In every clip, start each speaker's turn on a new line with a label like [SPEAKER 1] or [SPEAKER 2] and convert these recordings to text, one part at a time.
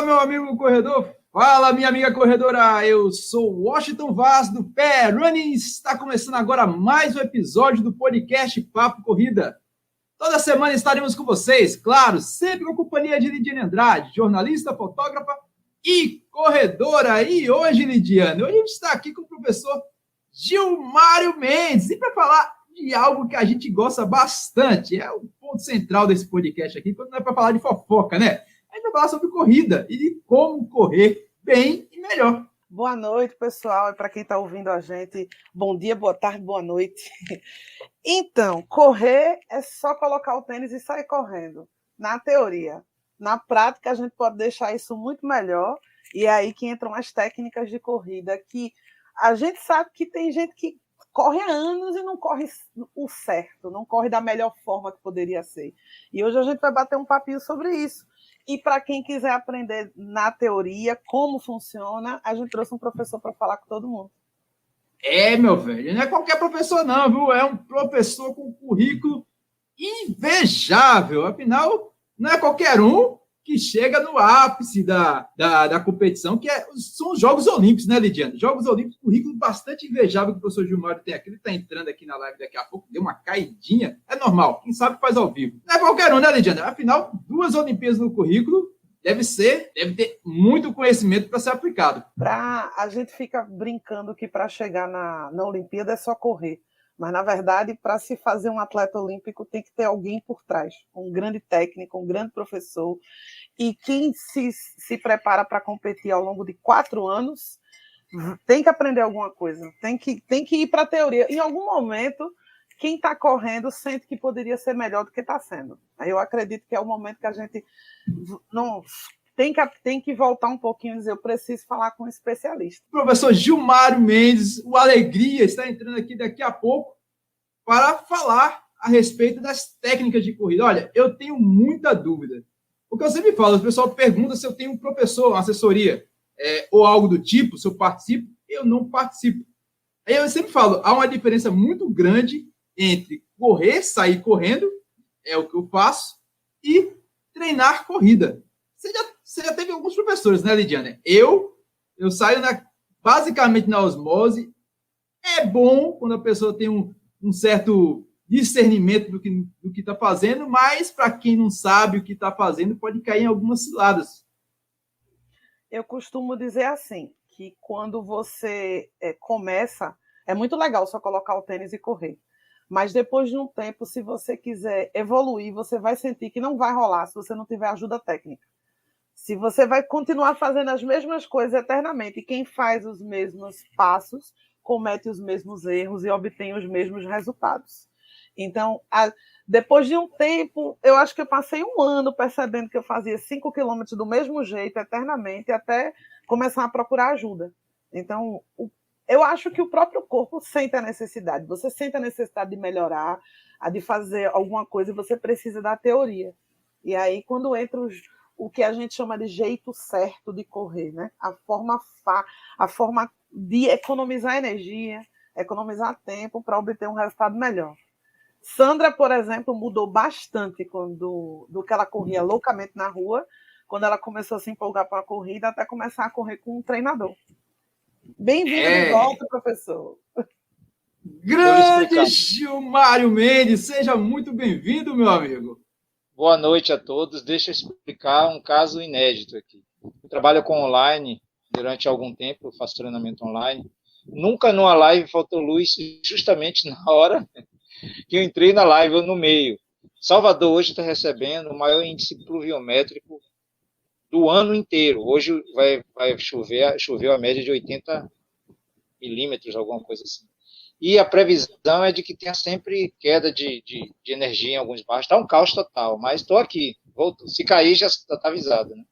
[SPEAKER 1] meu amigo corredor. Fala, minha amiga corredora. Eu sou Washington Vaz do Pé Running. Está começando agora mais um episódio do podcast Papo Corrida. Toda semana estaremos com vocês, claro, sempre com a companhia de Lidiane Andrade, jornalista, fotógrafa e corredora. E hoje, Lidiane, a gente está aqui com o professor Gilmário Mendes. E para falar de algo que a gente gosta bastante, é o ponto central desse podcast aqui, quando não é para falar de fofoca, né? A gente vai falar sobre corrida e de como correr bem e melhor.
[SPEAKER 2] Boa noite, pessoal. E para quem está ouvindo a gente, bom dia, boa tarde, boa noite. Então, correr é só colocar o tênis e sair correndo, na teoria. Na prática, a gente pode deixar isso muito melhor, e é aí que entram as técnicas de corrida, que a gente sabe que tem gente que corre há anos e não corre o certo, não corre da melhor forma que poderia ser. E hoje a gente vai bater um papinho sobre isso. E para quem quiser aprender na teoria como funciona, a gente trouxe um professor para falar com todo mundo.
[SPEAKER 1] Meu velho, não é qualquer professor não, viu? É um professor com currículo invejável. Afinal, não é qualquer um que chega no ápice da competição, que são os Jogos Olímpicos, né, Lidiane? Jogos Olímpicos, currículo bastante invejável que o professor Gilmário tem aqui. Ele está entrando aqui na live daqui a pouco, deu uma caidinha. É normal, quem sabe faz ao vivo. Não é qualquer um, né, Lidiane? Afinal, 2 Olimpíadas no currículo, deve ter muito conhecimento para ser aplicado.
[SPEAKER 2] A gente fica brincando que para chegar na Olimpíada é só correr. Mas, na verdade, para se fazer um atleta olímpico, tem que ter alguém por trás. Um grande técnico, um grande professor. E quem se prepara para competir ao longo de 4 anos tem que aprender alguma coisa. Tem que ir para a teoria. Em algum momento, quem está correndo sente que poderia ser melhor do que está sendo. Eu acredito que é o momento que a gente não tem que voltar um pouquinho e dizer, eu preciso falar com um especialista.
[SPEAKER 1] O professor Gilmário Mendes, o Alegria, está entrando aqui daqui a pouco para falar a respeito das técnicas de corrida. Olha, eu tenho muita dúvida. O que eu sempre falo, o pessoal pergunta se eu tenho um professor, uma assessoria, ou algo do tipo, se eu participo. Eu não participo. Aí eu sempre falo, há uma diferença muito grande entre correr, sair correndo, é o que eu faço, e treinar corrida. Você já teve alguns professores, né, Lidiane? Eu saio basicamente na osmose. É bom quando a pessoa tem um certo discernimento do que está fazendo, mas para quem não sabe o que está fazendo, pode cair em algumas ciladas.
[SPEAKER 2] Eu costumo dizer assim, que quando você começa, é muito legal só colocar o tênis e correr. Mas depois de um tempo, se você quiser evoluir, você vai sentir que não vai rolar se você não tiver ajuda técnica. Se você vai continuar fazendo as mesmas coisas eternamente, e quem faz os mesmos passos comete os mesmos erros e obtém os mesmos resultados. Então, depois de um tempo, eu acho que eu passei 1 ano percebendo que eu fazia 5 quilômetros do mesmo jeito, eternamente, até começar a procurar ajuda. Então, eu acho que o próprio corpo sente a necessidade. Você sente a necessidade de melhorar, de fazer alguma coisa, e você precisa da teoria. E aí, quando entra o que a gente chama de jeito certo de correr, né? A forma de economizar energia, economizar tempo para obter um resultado melhor. Sandra, por exemplo, mudou bastante do que ela corria loucamente na rua, quando ela começou a se empolgar para a corrida, até começar a correr com um treinador. Bem-vindo de volta, professor.
[SPEAKER 1] Grande Gilmário Mendes, seja muito bem-vindo, meu amigo.
[SPEAKER 3] Boa noite a todos. Deixa eu explicar um caso inédito aqui. Eu trabalho com online durante algum tempo, eu faço treinamento online. Nunca numa live faltou luz, justamente na hora que eu entrei na live, ou no meio. Salvador hoje está recebendo o maior índice pluviométrico do ano inteiro. Hoje vai choveu a média de 80 milímetros, alguma coisa assim. E a previsão é de que tenha sempre queda de energia em alguns bairros. Está um caos total, mas estou aqui. Se cair, já está avisado, né?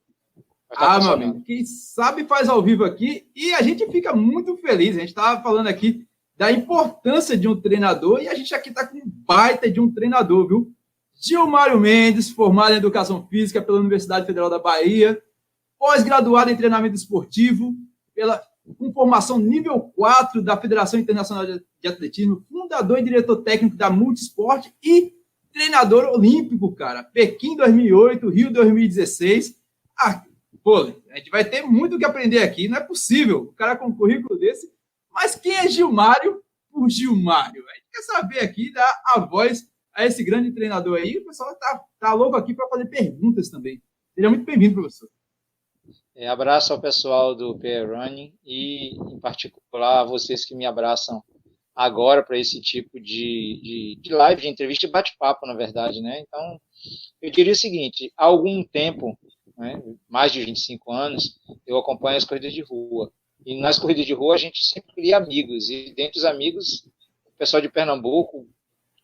[SPEAKER 1] Meu amigo, quem sabe faz ao vivo aqui, e a gente fica muito feliz. A gente estava falando aqui da importância de um treinador, e a gente aqui está com um baita de um treinador, viu? Gilmário Mendes, formado em Educação Física pela Universidade Federal da Bahia, pós-graduado em treinamento esportivo, com formação nível 4 da Federação Internacional de Atletismo, fundador e diretor técnico da Multisport e treinador olímpico, cara. Pequim 2008, Rio 2016. Pô, a gente vai ter muito o que aprender aqui, não é possível. O cara com um currículo desse. Mas quem é Gilmário por Gilmário? A gente quer saber aqui, dar a voz a esse grande treinador aí. O pessoal tá louco aqui para fazer perguntas também. Seja muito bem-vindo, professor.
[SPEAKER 3] Abraço ao pessoal do PR Running e, em particular, a vocês que me abraçam agora para esse tipo de live, de entrevista e bate-papo, na verdade, né? Então, eu diria o seguinte, há algum tempo, né, mais de 25 anos, eu acompanho as corridas de rua. E nas corridas de rua a gente sempre cria amigos, e dentre os amigos, o pessoal de Pernambuco,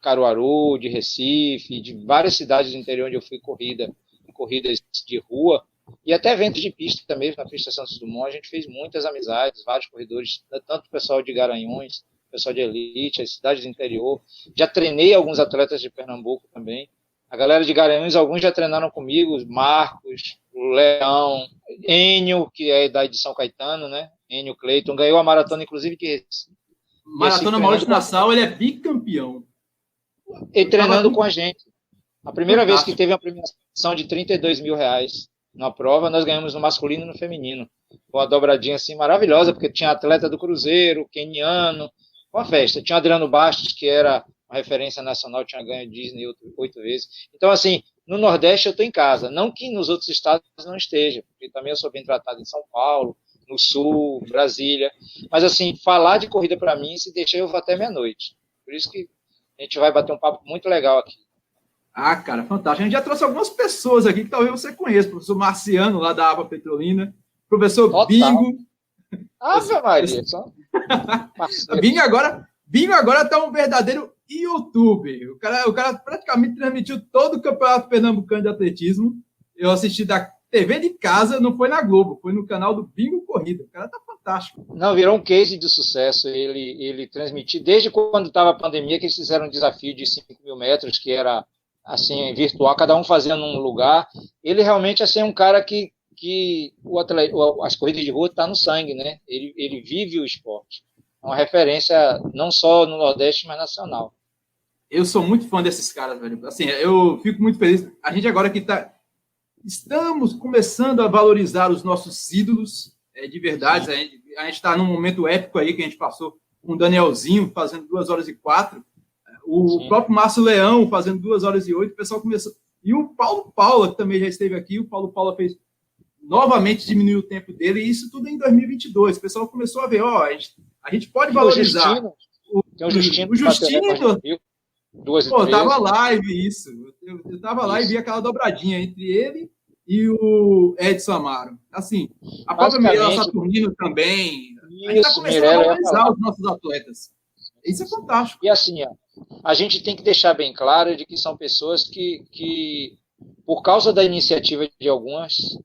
[SPEAKER 3] Caruaru, de Recife, de várias cidades do interior onde eu fui corridas de rua, e até eventos de pista também, na pista Santos Dumont, a gente fez muitas amizades, vários corredores, tanto o pessoal de Garanhuns, pessoal de elite, as cidades do interior. Já treinei alguns atletas de Pernambuco também. A galera de Garanhuns, alguns já treinaram comigo, Marcos, o Leão, Enio, que é da edição Caetano, né? Enio Cleiton, ganhou a maratona, inclusive, que
[SPEAKER 1] Maratona Maurício Nassau, ele é bicampeão.
[SPEAKER 3] E treinando com a gente. A primeira vez que teve uma premiação de R$32 mil na prova, nós ganhamos no masculino e no feminino. Uma dobradinha assim maravilhosa, porque tinha atleta do Cruzeiro, queniano, uma festa. Tinha o Adriano Bastos, que era uma referência nacional, tinha ganho Disney 8 vezes. Então, assim, no Nordeste eu estou em casa. Não que nos outros estados não esteja, porque também eu sou bem tratado em São Paulo, no Sul, Brasília. Mas, assim, falar de corrida para mim, se deixar, eu vou até meia-noite. Por isso que a gente vai bater um papo muito legal aqui.
[SPEAKER 1] Ah, cara, fantástico. A gente já trouxe algumas pessoas aqui que talvez você conheça. O professor Marciano, lá da APA Petrolina. Professor
[SPEAKER 3] Total.
[SPEAKER 1] Bingo.
[SPEAKER 3] Ave Maria, só.
[SPEAKER 1] Bingo agora tá um verdadeiro YouTube. O cara praticamente transmitiu todo o Campeonato Pernambucano de Atletismo. Eu assisti da TV de casa, não foi na Globo, foi no canal do Bingo Corrida. O cara tá fantástico.
[SPEAKER 3] Não, virou um case de sucesso. Ele transmitiu, desde quando estava a pandemia, que eles fizeram um desafio de 5 mil metros, que era assim, virtual, cada um fazendo num lugar. Ele realmente assim, é um cara que as corridas de rua tá no sangue, né? Ele vive o esporte. É uma referência não só no Nordeste, mas nacional.
[SPEAKER 1] Eu sou muito fã desses caras, velho. Assim, eu fico muito feliz. A gente agora que estamos começando a valorizar os nossos ídolos, de verdade. A gente está num momento épico aí que a gente passou com o Danielzinho fazendo 2h04. O próprio Márcio Leão fazendo 2h08. O pessoal começou. E o Paulo Paula, que também já esteve aqui. O Paulo Paula fez novamente diminuir o tempo dele, e isso tudo em 2022. O pessoal começou a ver, a gente pode valorizar.
[SPEAKER 3] Tem o Justino.
[SPEAKER 1] Pô, tava live isso. Eu tava lá e vi aquela dobradinha entre ele e o Edson Amaro. Assim, a própria Mirella Saturnino também. A gente tá começando a valorizar os nossos atletas. Isso é fantástico.
[SPEAKER 3] E assim, a gente tem que deixar bem claro de que são pessoas que por causa da iniciativa de alguns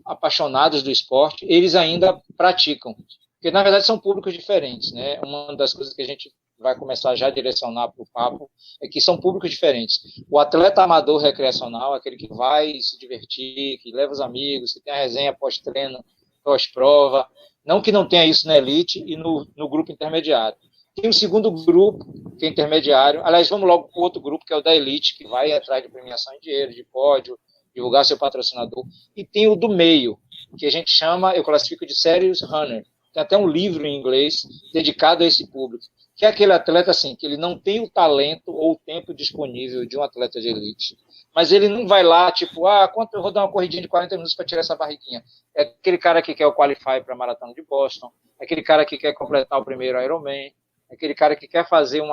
[SPEAKER 3] apaixonados do esporte, eles ainda praticam. Porque, na verdade, são públicos diferentes, né? Uma das coisas que a gente vai começar já a direcionar para o papo é que são públicos diferentes. O atleta amador recreacional, aquele que vai se divertir, que leva os amigos, que tem a resenha pós-treino, pós-prova, não que não tenha isso na elite e no grupo intermediário. Tem um segundo grupo, que é intermediário. Aliás, vamos logo para o outro grupo, que é o da elite, que vai atrás de premiação em dinheiro, de pódio, divulgar seu patrocinador. E tem o do meio, que a gente chama, eu classifico de serious runner. Tem até um livro em inglês dedicado a esse público, que é aquele atleta assim, que ele não tem o talento ou o tempo disponível de um atleta de elite. Mas ele não vai lá, tipo, quanto eu vou dar uma corridinha de 40 minutos para tirar essa barriguinha. É aquele cara que quer o Qualify para a Maratona de Boston, é aquele cara que quer completar o primeiro Ironman, é aquele cara que quer fazer um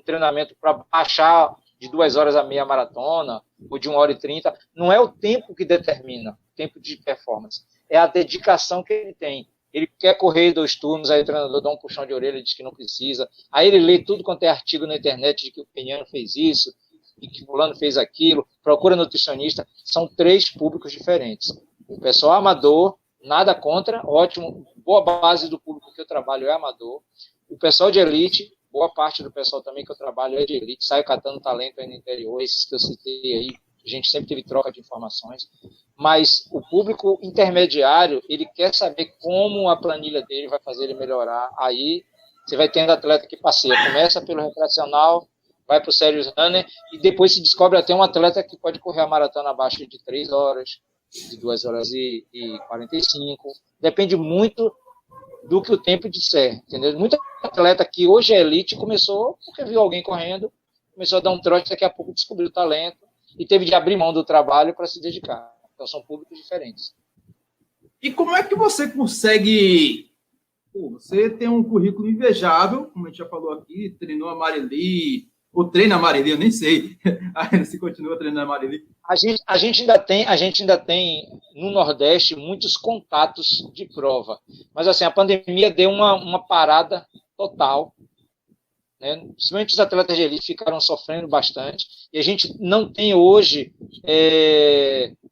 [SPEAKER 3] treinamento para baixar de 2h30 a maratona, ou de 1h30. Não é o tempo que determina o tempo de performance, é a dedicação que ele tem. Ele quer correr 2 turnos, aí o treinador dá um puxão de orelha e diz que não precisa. Aí ele lê tudo quanto é artigo na internet de que o Peniano fez isso, e que fulano fez aquilo, procura nutricionista. São 3 públicos diferentes. O pessoal amador, nada contra, ótimo, boa base do público que eu trabalho é amador. O pessoal de elite, boa parte do pessoal também que eu trabalho é de elite, sai catando talento aí no interior, esses que eu citei aí, a gente sempre teve troca de informações, mas o público intermediário, ele quer saber como a planilha dele vai fazer ele melhorar. Aí você vai tendo atleta que passeia, começa pelo recreacional, vai para o serious runner, e depois se descobre até um atleta que pode correr a maratona abaixo de 3 horas, de 2 horas e 45. Depende muito do que o tempo disser, entendeu? Muito atleta que hoje é elite começou porque viu alguém correndo, começou a dar um trote, daqui a pouco descobriu o talento e teve de abrir mão do trabalho para se dedicar. Então são públicos diferentes.
[SPEAKER 1] E como é que você consegue... Pô, você tem um currículo invejável, como a gente já falou aqui, treinou a Marili, ou treina a Marili, eu nem sei. Ainda se continua treinando a Marili.
[SPEAKER 3] A gente ainda tem no Nordeste muitos contatos de prova, mas assim a pandemia deu uma parada total, né? Principalmente os atletas de elite ficaram sofrendo bastante e a gente não tem hoje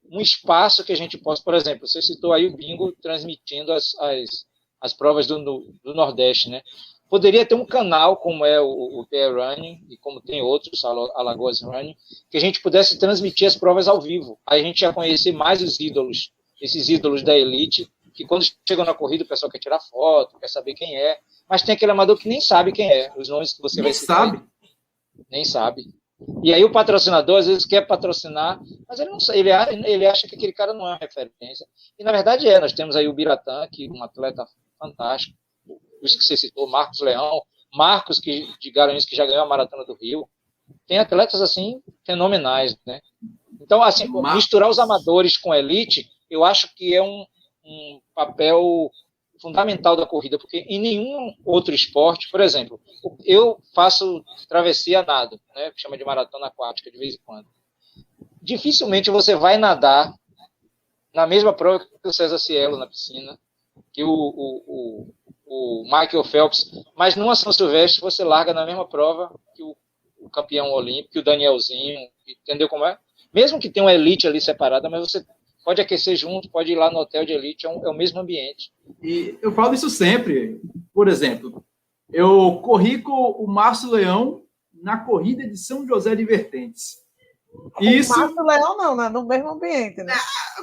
[SPEAKER 3] um espaço que a gente possa, por exemplo, você citou aí o Bingo transmitindo as provas do Nordeste, né? Poderia ter um canal como é o TR Running e como tem outros, Alagoas Running, que a gente pudesse transmitir as provas ao vivo. Aí a gente ia conhecer mais os ídolos, esses ídolos da elite, que quando chegam na corrida o pessoal quer tirar foto, quer saber quem é, mas tem aquele amador que nem sabe quem é, os nomes que você vai citar. Nem sabe. E aí o patrocinador às vezes quer patrocinar, mas ele não sabe, ele acha que aquele cara não é uma referência. E na verdade nós temos aí o Biratã, que é um atleta fantástico, os que você citou, Marcos Leão, Marcos de Garanhuns, que já ganhou a Maratona do Rio. Tem atletas, assim, fenomenais, né? Então, assim, misturar os amadores com a elite, eu acho que é um papel fundamental da corrida, porque em nenhum outro esporte, por exemplo, eu faço travessia nado, né, que chama de maratona aquática, de vez em quando. Dificilmente você vai nadar na mesma prova que o César Cielo na piscina, que o Michael Phelps, mas numa São Silvestre você larga na mesma prova que o campeão olímpico, que o Danielzinho, entendeu como é? Mesmo que tenha uma elite ali separada, mas você pode aquecer junto, pode ir lá no hotel de elite, é o mesmo ambiente.
[SPEAKER 1] E eu falo isso sempre. Por exemplo, eu corri com o Márcio Leão na corrida de São José de Vertentes.
[SPEAKER 2] Isso... O Márcio Leão não, né? No mesmo ambiente, né?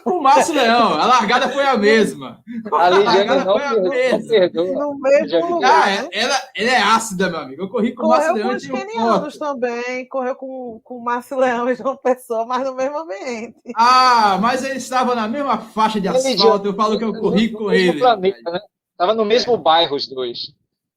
[SPEAKER 1] Com o Márcio Leão, a largada foi a mesma.
[SPEAKER 3] A Lidiane não perdoa.
[SPEAKER 2] No mesmo lugar.
[SPEAKER 1] Ela é ácida, meu amigo. Eu corri com o Márcio Leão.
[SPEAKER 2] Correu com os kenianos também, correu com o Márcio Leão e João Pessoa, mas no mesmo ambiente.
[SPEAKER 1] Ah, mas ele estava na mesma faixa de asfalto, eu falo que eu corri com ele.
[SPEAKER 3] Planeta, né? Estava no mesmo bairro os dois.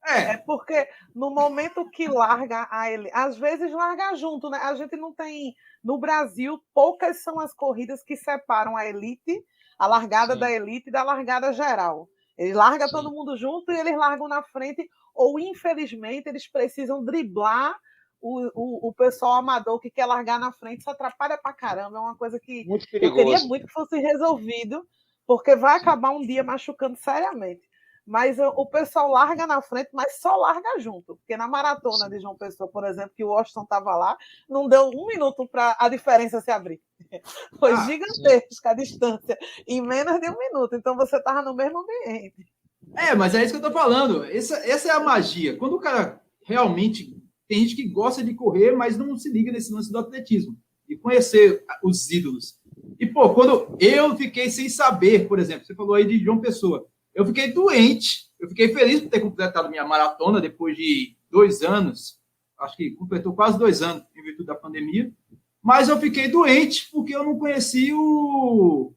[SPEAKER 2] É porque no momento que larga a ele, às vezes larga junto, né? A gente não tem, no Brasil, poucas são as corridas que separam a elite, a largada da elite da largada geral. Eles largam todo mundo junto e eles largam na frente, ou infelizmente eles precisam driblar o pessoal amador que quer largar na frente, isso atrapalha pra caramba, é uma coisa que eu queria muito que fosse resolvido, porque vai acabar um dia machucando seriamente. Mas o pessoal larga na frente, mas só larga junto. Porque na maratona de João Pessoa, por exemplo, que o Washington estava lá, não deu 1 minuto para a diferença se abrir. Foi gigantesca a distância, em menos de 1 minuto. Então você estava no mesmo ambiente.
[SPEAKER 1] Mas é isso que eu estou falando. Essa é a magia. Quando o cara realmente... Tem gente que gosta de correr, mas não se liga nesse lance do atletismo. E conhecer os ídolos. E, pô, quando eu fiquei sem saber, por exemplo, você falou aí de João Pessoa. Eu fiquei doente, eu fiquei feliz por ter completado minha maratona depois de 2 anos, acho que completou quase 2 anos em virtude da pandemia, mas eu fiquei doente porque eu não conheci o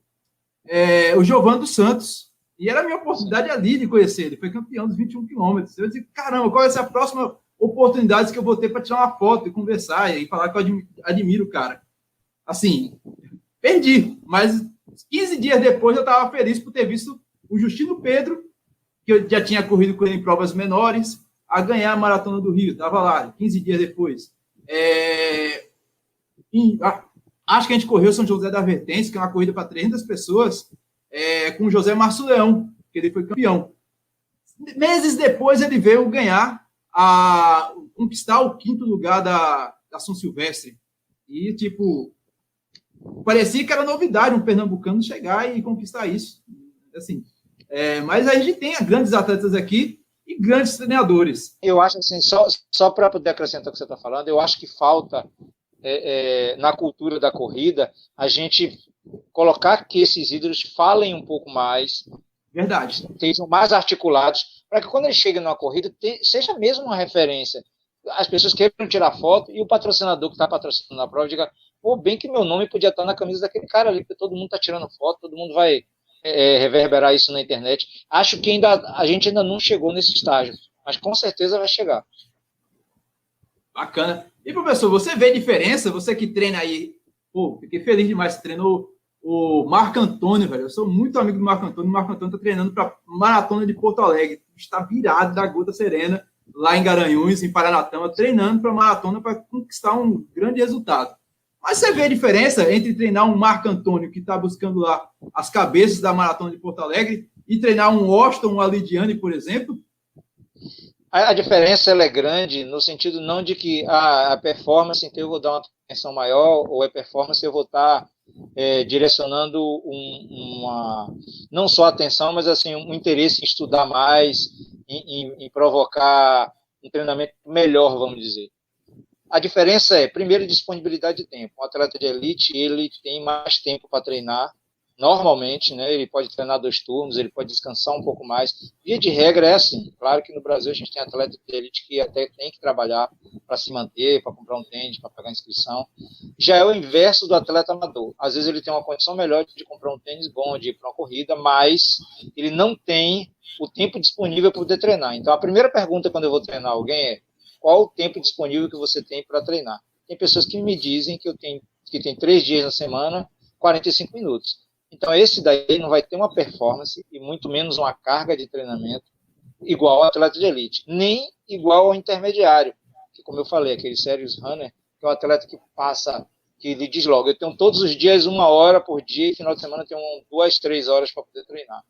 [SPEAKER 1] Giovanni dos Santos, e era a minha oportunidade ali de conhecer, ele foi campeão dos 21 quilômetros. Eu disse, caramba, qual vai ser a próxima oportunidade que eu vou ter para tirar uma foto e conversar e falar que eu admiro o cara? Assim, perdi, mas 15 dias depois eu estava feliz por ter visto o Justino Pedro, que eu já tinha corrido com ele em provas menores, a ganhar a Maratona do Rio. Estava lá, 15 dias depois. Acho que a gente correu São José da Vertentes, que é uma corrida para 300 pessoas, com o José Márcio Leão, que ele foi campeão. Meses depois, ele veio conquistar o 5º lugar da São Silvestre. E, tipo, parecia que era novidade um pernambucano chegar e conquistar isso. Assim, mas a gente tem grandes atletas aqui e grandes treinadores.
[SPEAKER 3] Eu acho assim, só para poder acrescentar o que você está falando, eu acho que falta na cultura da corrida a gente colocar que esses ídolos falem um pouco mais,
[SPEAKER 1] verdade,
[SPEAKER 3] sejam mais articulados, para que quando eles cheguem numa corrida seja mesmo uma referência. As pessoas queiram tirar foto e o patrocinador que está patrocinando a prova diga, pô, bem que meu nome podia estar na camisa daquele cara ali, porque todo mundo está tirando foto, todo mundo vai reverberar isso na internet. Acho que a gente ainda não chegou nesse estágio, mas com certeza vai chegar.
[SPEAKER 1] Bacana. E, professor, você vê diferença? Você que treina aí, pô, fiquei feliz demais que treinou o Marco Antônio, velho. Eu sou muito amigo do Marco Antônio. O Marco Antônio está treinando para Maratona de Porto Alegre. Está virado da Gota Serena, lá em Garanhuns, em Paranatama, treinando para maratona para conquistar um grande resultado. Mas você vê a diferença entre treinar um Marco Antônio, que está buscando lá as cabeças da Maratona de Porto Alegre, e treinar um Washington, um Alidiane, por exemplo?
[SPEAKER 3] A diferença ela é grande no sentido não de que a performance, então eu vou dar uma atenção maior, ou a performance eu vou estar direcionando não só atenção, mas assim, um interesse em estudar mais, em provocar um treinamento melhor, vamos dizer. A diferença é, primeiro, disponibilidade de tempo. Um atleta de elite, ele tem mais tempo para treinar, normalmente, né? Ele pode treinar 2 turnos, ele pode descansar um pouco mais. Via de regra é assim. Claro que no Brasil a gente tem atleta de elite que até tem que trabalhar para se manter, para comprar um tênis, para pagar inscrição. Já é o inverso do atleta amador. Às vezes ele tem uma condição melhor de comprar um tênis bom, de ir para uma corrida, mas ele não tem o tempo disponível para poder treinar. Então, a primeira pergunta quando eu vou treinar alguém é: qual o tempo disponível que você tem para treinar? Tem pessoas que me dizem que tem 3 dias na semana, 45 minutos. Então, esse daí não vai ter uma performance e muito menos uma carga de treinamento igual ao atleta de elite, nem igual ao intermediário, que, como eu falei, aquele serious runner, que é um atleta que ele diz logo: eu tenho todos os dias 1 hora por dia e final de semana eu tenho 2, 3 horas para poder treinar.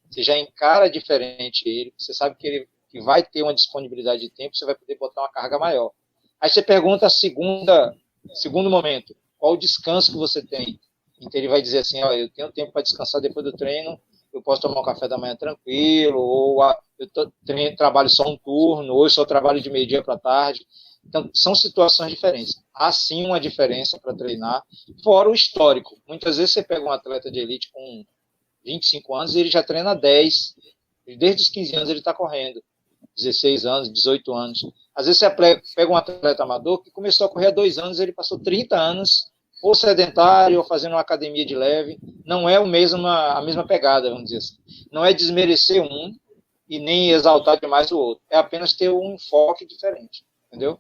[SPEAKER 3] Você já encara diferente ele, você sabe que vai ter uma disponibilidade de tempo, você vai poder botar uma carga maior. Aí você pergunta segundo momento, qual o descanso que você tem? Então ele vai dizer assim: ó, eu tenho tempo para descansar depois do treino, eu posso tomar um café da manhã tranquilo, ou trabalho só um turno, ou eu só trabalho de meio-dia para tarde. Então, são situações diferentes. Há sim uma diferença para treinar, fora o histórico. Muitas vezes você pega um atleta de elite com 25 anos e ele já treina 10. Desde os 15 anos ele está correndo. 16 anos, 18 anos. Às vezes você pega um atleta amador que começou a correr há 2 anos, ele passou 30 anos ou sedentário, ou fazendo uma academia de leve. Não é a mesma pegada, vamos dizer assim. Não é desmerecer um e nem exaltar demais o outro. É apenas ter um enfoque diferente. Entendeu?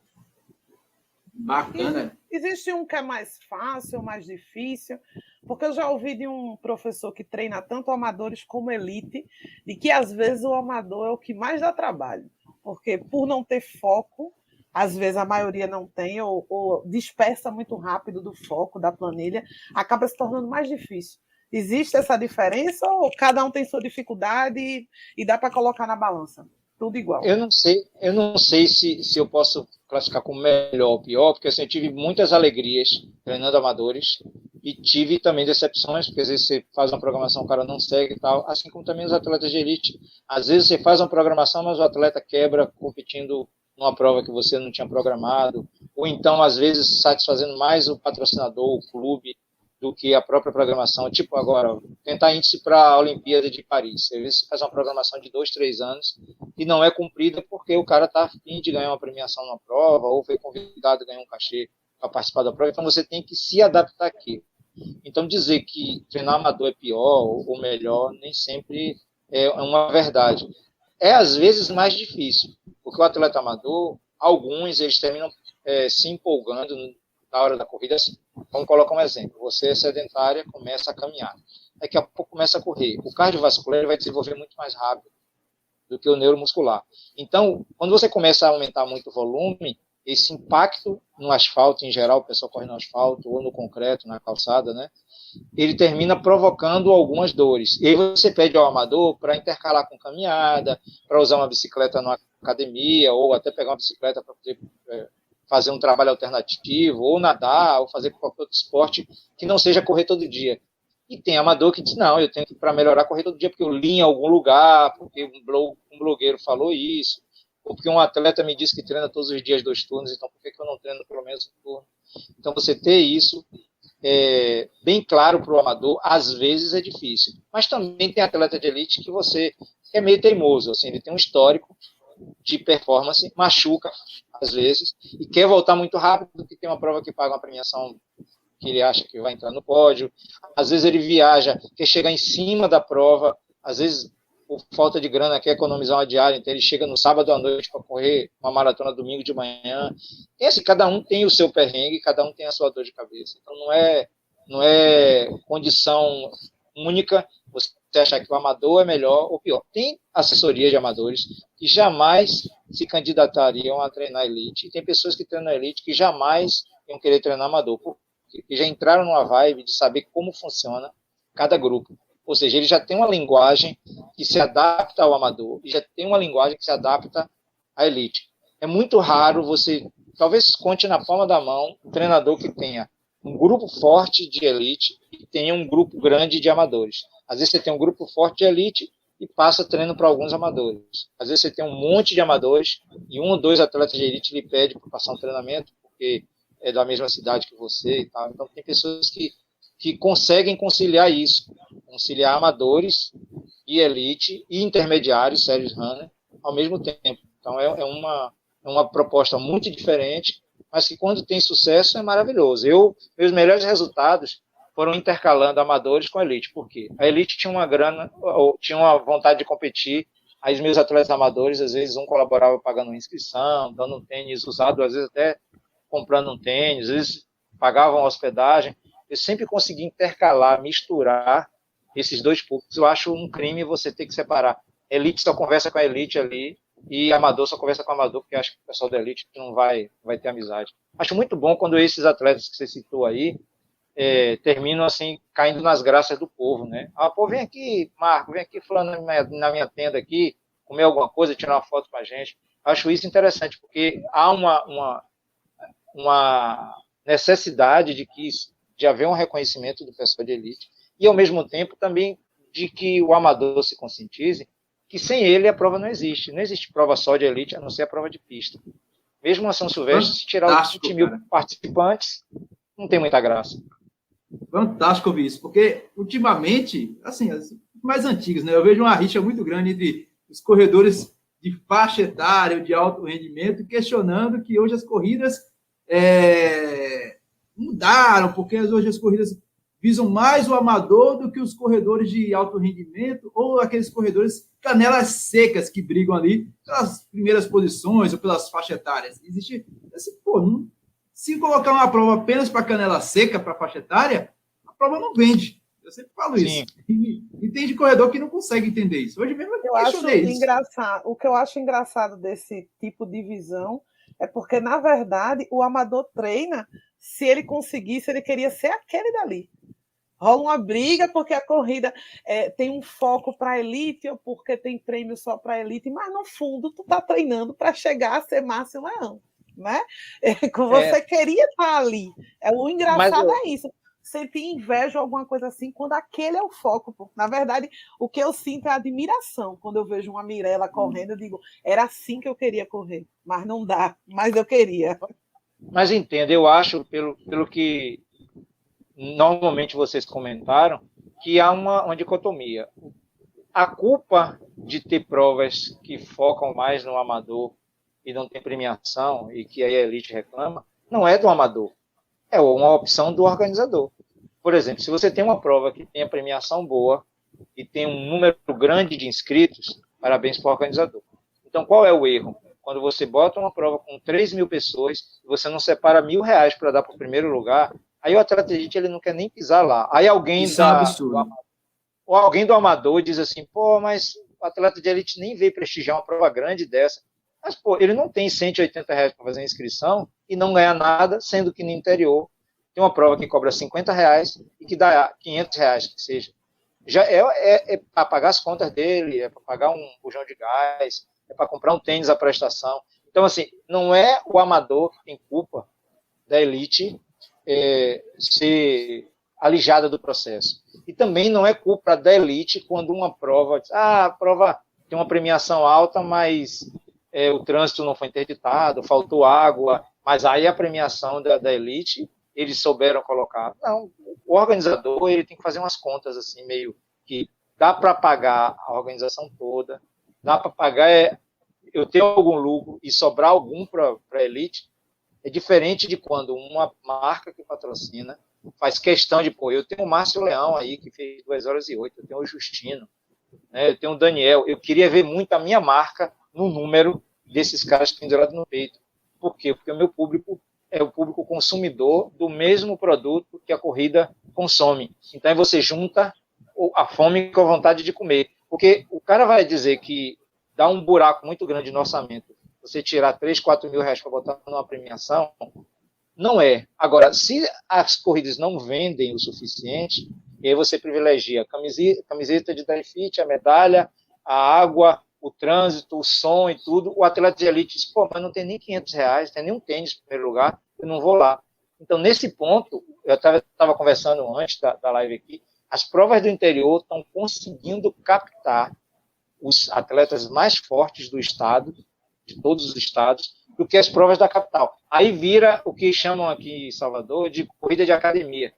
[SPEAKER 1] Bacana.
[SPEAKER 2] Existe um que é mais fácil, mais difícil? Porque eu já ouvi de um professor que treina tanto amadores como elite, de que às vezes o amador é o que mais dá trabalho. Porque por não ter foco, às vezes a maioria não tem, ou dispersa muito rápido do foco, da planilha, acaba se tornando mais difícil. Existe essa diferença ou cada um tem sua dificuldade e dá para colocar na balança? Tudo igual.
[SPEAKER 3] Eu não sei se eu posso classificar como melhor ou pior, porque assim, eu tive muitas alegrias treinando amadores e tive também decepções, porque às vezes você faz uma programação, o cara não segue e tal, assim como também os atletas de elite. Às vezes você faz uma programação, mas o atleta quebra competindo numa prova que você não tinha programado, ou então, às vezes, satisfazendo mais o patrocinador, o clube, do que a própria programação. Tipo agora, tentar índice para a Olimpíada de Paris. Às vezes você faz uma programação de 2, 3 anos e não é cumprida porque o cara está a fim de ganhar uma premiação na prova ou foi convidado a ganhar um cachê para participar da prova. Então você tem que se adaptar aqui. Então dizer que treinar amador é pior ou melhor nem sempre é uma verdade. É às vezes mais difícil, porque o atleta amador, alguns eles terminam se empolgando na hora da corrida. Assim, vamos colocar um exemplo: você é sedentária, começa a caminhar, daqui a pouco começa a correr. O cardiovascular vai desenvolver muito mais rápido do que o neuromuscular. Então, quando você começa a aumentar muito o volume, esse impacto no asfalto em geral, o pessoal corre no asfalto ou no concreto, na calçada, né? Ele termina provocando algumas dores. E aí você pede ao amador para intercalar com caminhada, para usar uma bicicleta na academia, ou até pegar uma bicicleta para poder fazer um trabalho alternativo, ou nadar, ou fazer qualquer outro esporte que não seja correr todo dia. E tem amador que diz: não, eu tenho que, para melhorar, correr todo dia, porque eu li em algum lugar, porque um blogueiro falou isso, ou porque um atleta me disse que treina todos os dias 2 turnos, então por que eu não treino pelo menos 1 turno? Então você ter isso bem claro para o amador, às vezes é difícil. Mas também tem atleta de elite que você é meio teimoso, assim, ele tem um histórico de performance, machuca às vezes, e quer voltar muito rápido, porque tem uma prova que paga uma premiação que ele acha que vai entrar no pódio. Às vezes ele viaja, quer chegar em cima da prova, às vezes por falta de grana quer economizar uma diária, então ele chega no sábado à noite para correr uma maratona domingo de manhã. E assim, cada um tem o seu perrengue, cada um tem a sua dor de cabeça. Então não é condição única você achar que o amador é melhor ou pior. Tem assessoria de amadores que jamais se candidatariam a treinar elite. E tem pessoas que treinam elite que jamais iam querer treinar amador, porque já entraram numa vibe de saber como funciona cada grupo. Ou seja, ele já tem uma linguagem que se adapta ao amador e já tem uma linguagem que se adapta à elite. É muito raro você, talvez conte na palma da mão, um treinador que tenha um grupo forte de elite e tenha um grupo grande de amadores. Às vezes você tem um grupo forte de elite e passa treino para alguns amadores. Às vezes você tem um monte de amadores e 1 ou 2 atletas de elite lhe pede para passar um treinamento, porque é da mesma cidade que você e tal. Então tem pessoas que conseguem conciliar isso, conciliar amadores e elite e intermediários, sérios runner, ao mesmo tempo. Então é uma proposta muito diferente, mas que quando tem sucesso é maravilhoso. Meus melhores resultados foram intercalando amadores com elite. Por quê? A elite tinha uma grana, ou tinha uma vontade de competir, aí os meus atletas amadores, às vezes um colaborava pagando uma inscrição, dando um tênis usado, às vezes até comprando um tênis, às vezes pagavam hospedagem. Eu sempre consegui intercalar, misturar esses dois públicos. Eu acho um crime você ter que separar. Elite só conversa com a elite ali, e amador só conversa com o amador, porque acho que o pessoal da elite não vai ter amizade. Acho muito bom quando esses atletas que você citou aí terminam assim, caindo nas graças do povo, né? Ah, pô, vem aqui, Marco, vem aqui fulano na minha tenda aqui, comer alguma coisa, tirar uma foto com a gente. Acho isso interessante, porque há uma necessidade de haver um reconhecimento do pessoal de elite e, ao mesmo tempo, também de que o amador se conscientize que sem ele a prova não existe. Não existe prova só de elite, a não ser a prova de pista. Mesmo a São Silvestre, se tirar os 20 mil participantes, não tem muita graça.
[SPEAKER 1] Fantástico ouvir isso, porque ultimamente, assim, as mais antigas, né? Eu vejo uma rixa muito grande entre os corredores de faixa etária, de alto rendimento, questionando que hoje as corridas mudaram, porque hoje as corridas visam mais o amador do que os corredores de alto rendimento ou aqueles corredores canelas secas que brigam ali pelas primeiras posições ou pelas faixas etárias. Existe esse, se colocar uma prova apenas para canela seca, para faixa etária, a prova não vende. Eu sempre falo isso. E tem de corredor que não consegue entender isso. Hoje mesmo
[SPEAKER 2] eu acho engraçado. O que eu acho engraçado desse tipo de visão é porque, na verdade, o amador treina se ele conseguisse, ele queria ser aquele dali. Rola uma briga porque a corrida tem um foco para a elite ou porque tem prêmio só para a elite, mas no fundo tu tá treinando para chegar a ser Márcio Leão, né? Você queria estar ali. O engraçado é isso. Sentir inveja ou alguma coisa assim quando aquele é o foco. Pô. Na verdade, o que eu sinto é admiração. Quando eu vejo uma Mirella correndo, eu digo, era assim que eu queria correr, mas não dá, mas eu queria.
[SPEAKER 3] Mas entenda, eu acho, pelo que normalmente vocês comentaram, que há uma dicotomia. A culpa de ter provas que focam mais no amador e não tem premiação, e que aí a elite reclama, não é do amador. É uma opção do organizador. Por exemplo, se você tem uma prova que tem a premiação boa e tem um número grande de inscritos, parabéns para o organizador. Então, qual é o erro? Quando você bota uma prova com 3 mil pessoas, você não separa R$1.000 para dar para o primeiro lugar, aí o atleta de elite ele não quer nem pisar lá. Aí alguém alguém do amador diz assim, pô, mas o atleta de elite nem veio prestigiar uma prova grande dessa. Mas, pô, ele não tem R$180 para fazer a inscrição e não ganha nada, sendo que no interior tem uma prova que cobra R$50 e que dá R$500, que seja. Já é para pagar as contas dele, é para pagar um bujão de gás, é para comprar um tênis à prestação. Então, assim, não é o amador que tem culpa da elite ser alijada do processo. E também não é culpa da elite quando uma prova, a prova tem uma premiação alta, mas o trânsito não foi interditado, faltou água, mas aí a premiação da elite, eles souberam colocar. Não, o organizador ele tem que fazer umas contas assim, meio que dá para pagar a organização toda, dá para pagar, eu tenho algum lucro e sobrar algum para a elite, é diferente de quando uma marca que patrocina faz questão de pôr. Eu tenho o Márcio Leão aí, que fez 2 horas e 8, eu tenho o Justino, né? Eu tenho o Daniel. Eu queria ver muito a minha marca no número desses caras pendurados no peito. Por quê? Porque o meu público é o público consumidor do mesmo produto que a corrida consome. Então, aí você junta a fome com a vontade de comer. Porque o cara vai dizer que dá um buraco muito grande no orçamento, você tirar 3, 4 mil reais para botar numa premiação, não é. Agora, se as corridas não vendem o suficiente, e aí você privilegia a camiseta de dry fit, a medalha, a água, o trânsito, o som e tudo, o atleta de elite diz, pô, mas não tem nem 500 reais, tem nem um tênis em primeiro lugar, eu não vou lá. Então, nesse ponto, eu estava conversando antes da live aqui, as provas do interior estão conseguindo captar os atletas mais fortes do estado, de todos os estados, do que as provas da capital. Aí vira o que chamam aqui em Salvador de corrida de academia.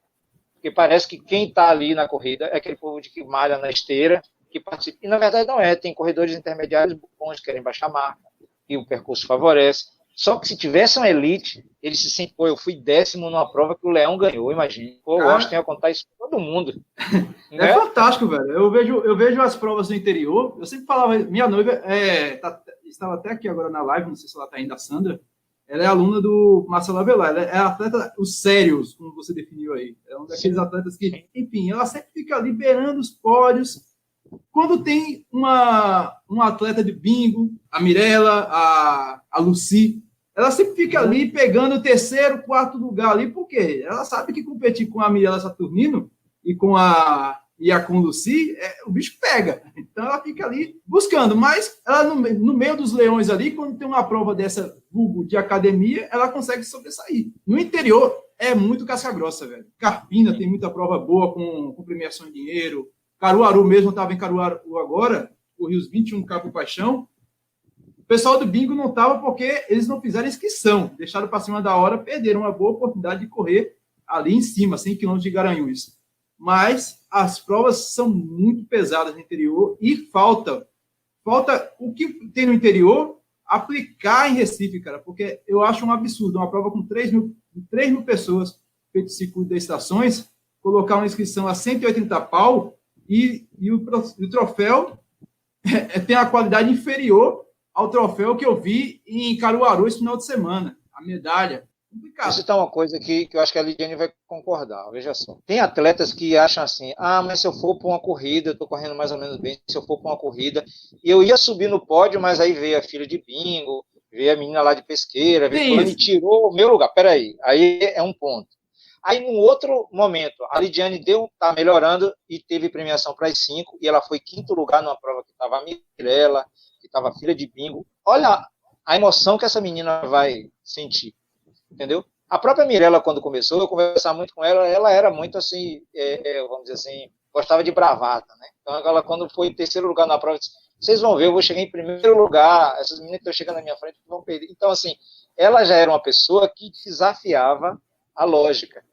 [SPEAKER 3] Porque parece que quem está ali na corrida é aquele povo de que malha na esteira, que participa. E na verdade não é. Tem corredores intermediários bons que querem baixar a marca, e o percurso favorece. Só que se tivesse uma elite, eles se sentem, pô, eu fui 10º numa prova que o Leão ganhou, imagina. Pô, eu acho que tem a contar isso para todo mundo.
[SPEAKER 1] É fantástico, velho. Eu vejo as provas no interior. Eu sempre falava, minha noiva estava até aqui agora na live, não sei se ela está ainda, a Sandra. Ela é aluna do Marcelo Avelar. Ela é atleta, os sérios, como você definiu aí. É um daqueles atletas que, enfim, ela sempre fica liberando os pódios. Quando tem uma atleta de bingo, a Mirella, a Lucy, ela sempre fica ali pegando o 3º, 4º lugar ali, porque ela sabe que competir com a Mirella Saturnino e com a Lucy, o bicho pega. Então ela fica ali buscando, mas ela no meio dos leões ali, quando tem uma prova dessa de academia, ela consegue sobressair. No interior é muito casca-grossa, velho. Carpina tem muita prova boa com premiação em dinheiro. Caruaru mesmo, eu estava em Caruaru agora, corri os 21K por paixão. O pessoal do bingo não estava porque eles não fizeram inscrição, deixaram para cima da hora, perderam uma boa oportunidade de correr ali em cima, 100 km de Garanhuns. Mas as provas são muito pesadas no interior e falta o que tem no interior aplicar em Recife, cara, porque eu acho um absurdo uma prova com 3 mil pessoas feito circuito das estações, colocar uma inscrição a 180 pau e o troféu tem a qualidade inferior ao troféu que eu vi em Caruaru esse final de semana, a medalha.
[SPEAKER 3] Isso está uma coisa que eu acho que a Lidiane vai concordar. Veja só. Tem atletas que acham assim, mas se eu for para uma corrida, eu estou correndo mais ou menos bem, se eu for para uma corrida, eu ia subir no pódio, mas aí veio a filha de bingo, veio a menina lá de pesqueira, veio e tirou o meu lugar. Peraí, aí é um ponto. Aí, num outro momento, a Lidiane está melhorando e teve premiação para as 5, e ela foi 5º lugar numa prova que estava a Mirella, que estava a filha de bingo. Olha a emoção que essa menina vai sentir. Entendeu? A própria Mirella, quando começou, eu conversava muito com ela, ela era muito assim, vamos dizer assim, gostava de bravata, né? Então, ela, quando foi em 3º lugar na prova, disse, vocês vão ver, eu vou chegar em 1º lugar, essas meninas que estão chegando na minha frente vão perder. Então, assim, ela já era uma pessoa que desafiava a lógica.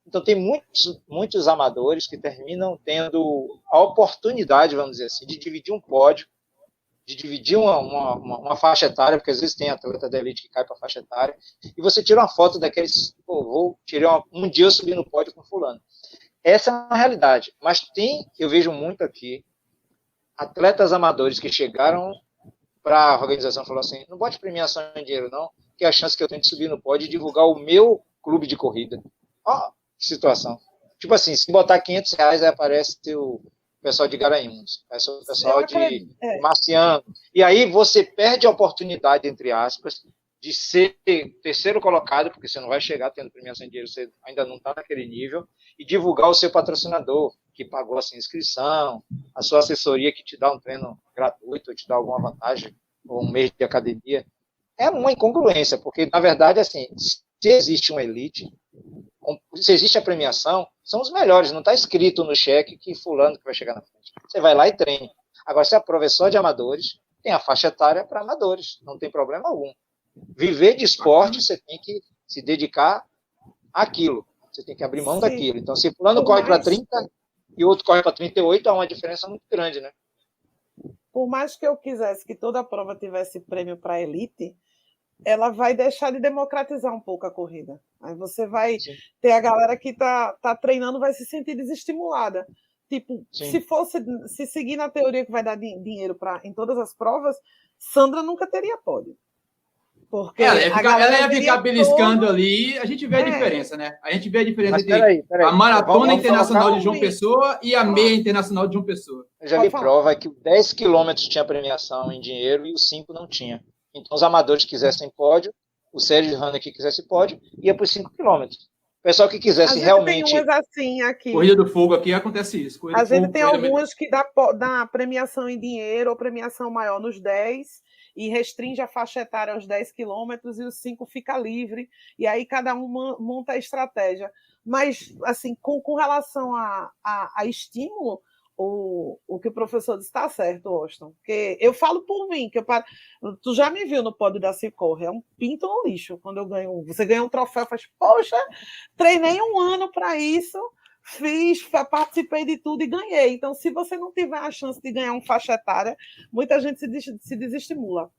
[SPEAKER 3] Então, tem muitos amadores que terminam tendo a oportunidade, vamos dizer assim, de dividir um pódio, de dividir uma faixa etária, porque às vezes tem atleta da elite que cai para a faixa etária, e você tira uma foto daqueles, um dia eu subi no pódio com fulano. Essa é uma realidade, mas eu vejo muito aqui, atletas amadores que chegaram para a organização e falaram assim, não bote premiação em dinheiro não, que é a chance que eu tenho de subir no pódio e divulgar o meu clube de corrida. Ó, que situação. Tipo assim, se botar 500 reais, aí aparece o pessoal de Garanhuns, o pessoal de Marciano. E aí você perde a oportunidade, entre aspas, de ser 3º colocado, porque você não vai chegar tendo premiação em dinheiro, você ainda não está naquele nível, e divulgar o seu patrocinador, que pagou a sua inscrição, a sua assessoria que te dá um treino gratuito, ou te dá alguma vantagem, ou um mês de academia. É uma incongruência, porque, na verdade, assim, se existe uma elite, se existe a premiação, são os melhores, não está escrito no cheque que fulano que vai chegar na frente. Você vai lá e treina. Agora, se a prova é só de amadores, tem a faixa etária para amadores, não tem problema algum. Viver de esporte, você tem que se dedicar àquilo, você tem que abrir mão daquilo. Então, se fulano corre para 30 e o outro corre para 38, há uma diferença muito grande, né?
[SPEAKER 2] Por mais que eu quisesse que toda a prova tivesse prêmio para a elite, ela vai deixar de democratizar um pouco a corrida. Aí você vai ter a galera que tá treinando, vai se sentir desestimulada. Tipo, se seguir na teoria que vai dar dinheiro em todas as provas, Sandra nunca teria pódio. Porque
[SPEAKER 1] ela ia ficar beliscando ali, a gente vê a diferença, né? A gente vê a diferença entre a Maratona Internacional de João Pessoa e a Meia Internacional de João Pessoa.
[SPEAKER 3] Eu já vi prova que 10 quilômetros tinha premiação em dinheiro e os 5 não tinha. Então, os amadores que quisessem pódio, o Sérgio Hanna que quisesse pódio, ia para os 5 quilômetros. O pessoal que quisesse realmente...
[SPEAKER 2] Tem umas assim aqui.
[SPEAKER 1] Corrida do Fogo aqui acontece isso.
[SPEAKER 2] A gente tem algumas que dá premiação em dinheiro ou premiação maior nos 10 e restringe a faixa etária aos 10 quilômetros e os 5 fica livre. E aí cada um monta a estratégia. Mas, assim, com relação a estímulo, o que o professor disse está certo, Austin. Porque eu falo por mim, tu já me viu no pódio da Cicorre, é um pinto no lixo quando eu ganho. Você ganha um troféu, faz, poxa, treinei um ano para isso, participei de tudo e ganhei. Então, se você não tiver a chance de ganhar um faixa etária, muita gente se desestimula.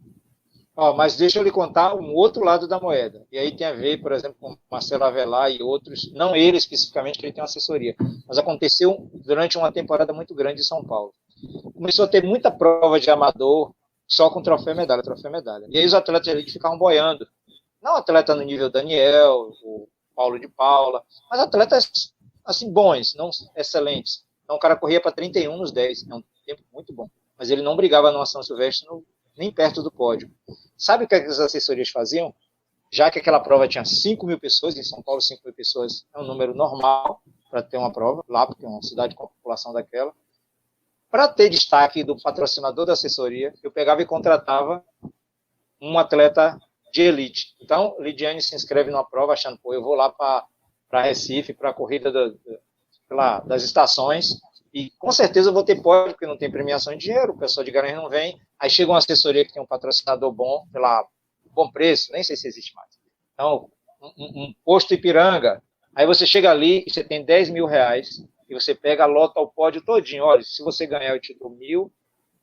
[SPEAKER 3] Mas deixa eu lhe contar um outro lado da moeda. E aí tem a ver, por exemplo, com Marcelo Avelar e outros, não ele especificamente, que ele tem uma assessoria, mas aconteceu durante uma temporada muito grande em São Paulo. Começou a ter muita prova de amador só com troféu e medalha. E aí os atletas ali ficavam boiando. Não atleta no nível Daniel, o Paulo de Paula, mas atletas assim bons, não excelentes. Então o cara corria para 31 nos 10, é um tempo muito bom. Mas ele não brigava numa São Silvestre nem perto do pódio. Sabe o que as assessorias faziam? Já que aquela prova tinha 5 mil pessoas, em São Paulo 5 mil pessoas é um número normal para ter uma prova, lá porque é uma cidade com a população daquela. Para ter destaque do patrocinador da assessoria, eu pegava e contratava um atleta de elite. Então, Lidiane se inscreve numa prova achando, eu vou lá para Recife, para a corrida das estações, e com certeza eu vou ter pódio, porque não tem premiação em dinheiro, o pessoal de Garanhuns não vem. Aí chega uma assessoria que tem um patrocinador bom, bom preço, nem sei se existe mais. Então, um posto Ipiranga. Aí você chega ali e você tem 10 mil reais, e você pega, lota o pódio todinho. Olha, se você ganhar, eu te dou 1.000,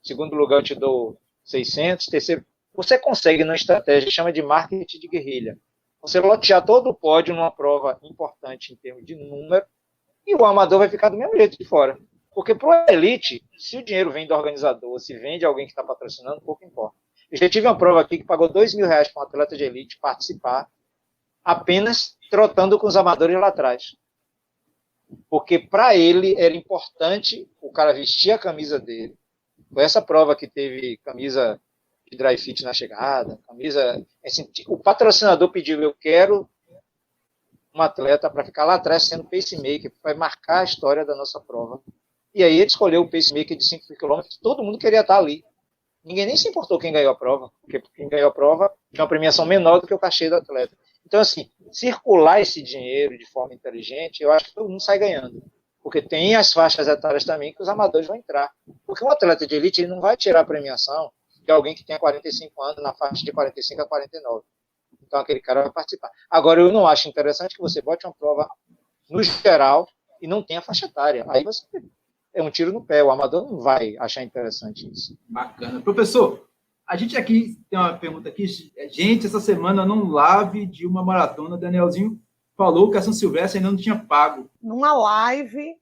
[SPEAKER 3] segundo lugar, eu te dou 600, terceiro. Você consegue, numa estratégia, chama de marketing de guerrilha. Você lotear todo o pódio numa prova importante em termos de número, e o amador vai ficar do mesmo jeito de fora. Porque para o elite, se o dinheiro vem do organizador, se vem de alguém que está patrocinando, pouco importa. Eu já tive uma prova aqui que pagou 2 mil reais para um atleta de elite participar, apenas trotando com os amadores lá atrás. Porque para ele era importante o cara vestir a camisa dele. Foi essa prova que teve camisa de dry fit na chegada, camisa... Assim, o patrocinador pediu, eu quero um atleta para ficar lá atrás sendo pacemaker, vai marcar a história da nossa prova. E aí ele escolheu o pacemaker de 5 km, todo mundo queria estar ali. Ninguém nem se importou quem ganhou a prova, porque quem ganhou a prova tinha uma premiação menor do que o cachê do atleta. Então, assim, circular esse dinheiro de forma inteligente, eu acho que todo mundo sai ganhando. Porque tem as faixas etárias também que os amadores vão entrar. Porque um atleta de elite ele não vai tirar a premiação de alguém que tenha 45 anos na faixa de 45 a 49. Então, aquele cara vai participar. Agora, eu não acho interessante que você bote uma prova no geral e não tenha faixa etária. Aí você é um tiro no pé. O amador não vai achar interessante isso.
[SPEAKER 1] Bacana. Professor, a gente aqui tem uma pergunta aqui. Gente, essa semana num live de uma maratona, Danielzinho falou que a São Silvestre ainda não tinha pago.
[SPEAKER 2] Numa live.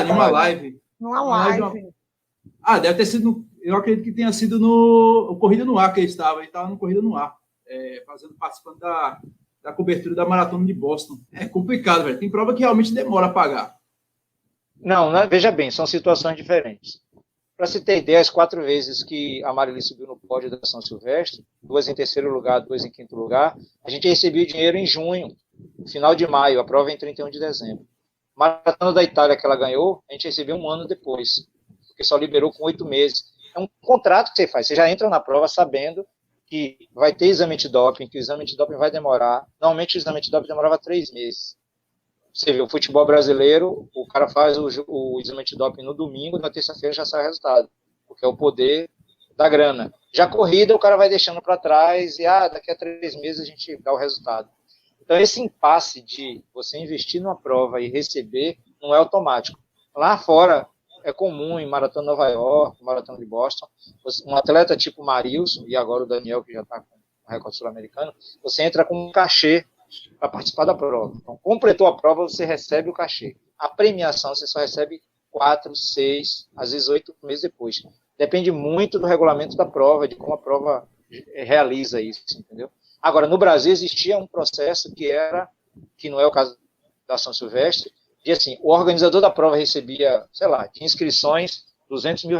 [SPEAKER 1] Numa live.
[SPEAKER 2] Numa live.
[SPEAKER 1] Deve ter sido, eu acredito que tenha sido no Corrida no Ar que ele estava no Corrida no Ar, participando da cobertura da Maratona de Boston. É complicado, velho. Tem prova que realmente demora a pagar.
[SPEAKER 3] Não, veja bem, são situações diferentes. Para se ter ideia, as 4 vezes que a Marili subiu no pódio da São Silvestre, 2 em terceiro lugar, 2 em quinto lugar, a gente recebia o dinheiro em junho, final de maio, a prova é em 31 de dezembro. Maratona da Itália que ela ganhou, a gente recebeu um ano depois, porque só liberou com 8 meses. É um contrato que você faz, você já entra na prova sabendo que vai ter exame de doping, que o exame de doping vai demorar. Normalmente o exame de doping demorava 3 meses. Você vê, o futebol brasileiro, o cara faz o exame de doping no domingo, na terça-feira já sai o resultado, porque é o poder da grana. Já corrida, o cara vai deixando para trás e daqui a 3 meses a gente dá o resultado. Então, esse impasse de você investir numa prova e receber não é automático. Lá fora, é comum em Maratona Nova York, Maratona de Boston, um atleta tipo Marilson, e agora o Daniel, que já está com no recorde sul-americano, você entra com um cachê para participar da prova. Então, completou a prova, você recebe o cachê. A premiação você só recebe 4, 6, às vezes 8 meses depois. Depende muito do regulamento da prova, de como a prova realiza isso, entendeu? Agora, no Brasil existia um processo que não é o caso da São Silvestre, de assim, o organizador da prova recebia, sei lá, de inscrições, R$200 mil,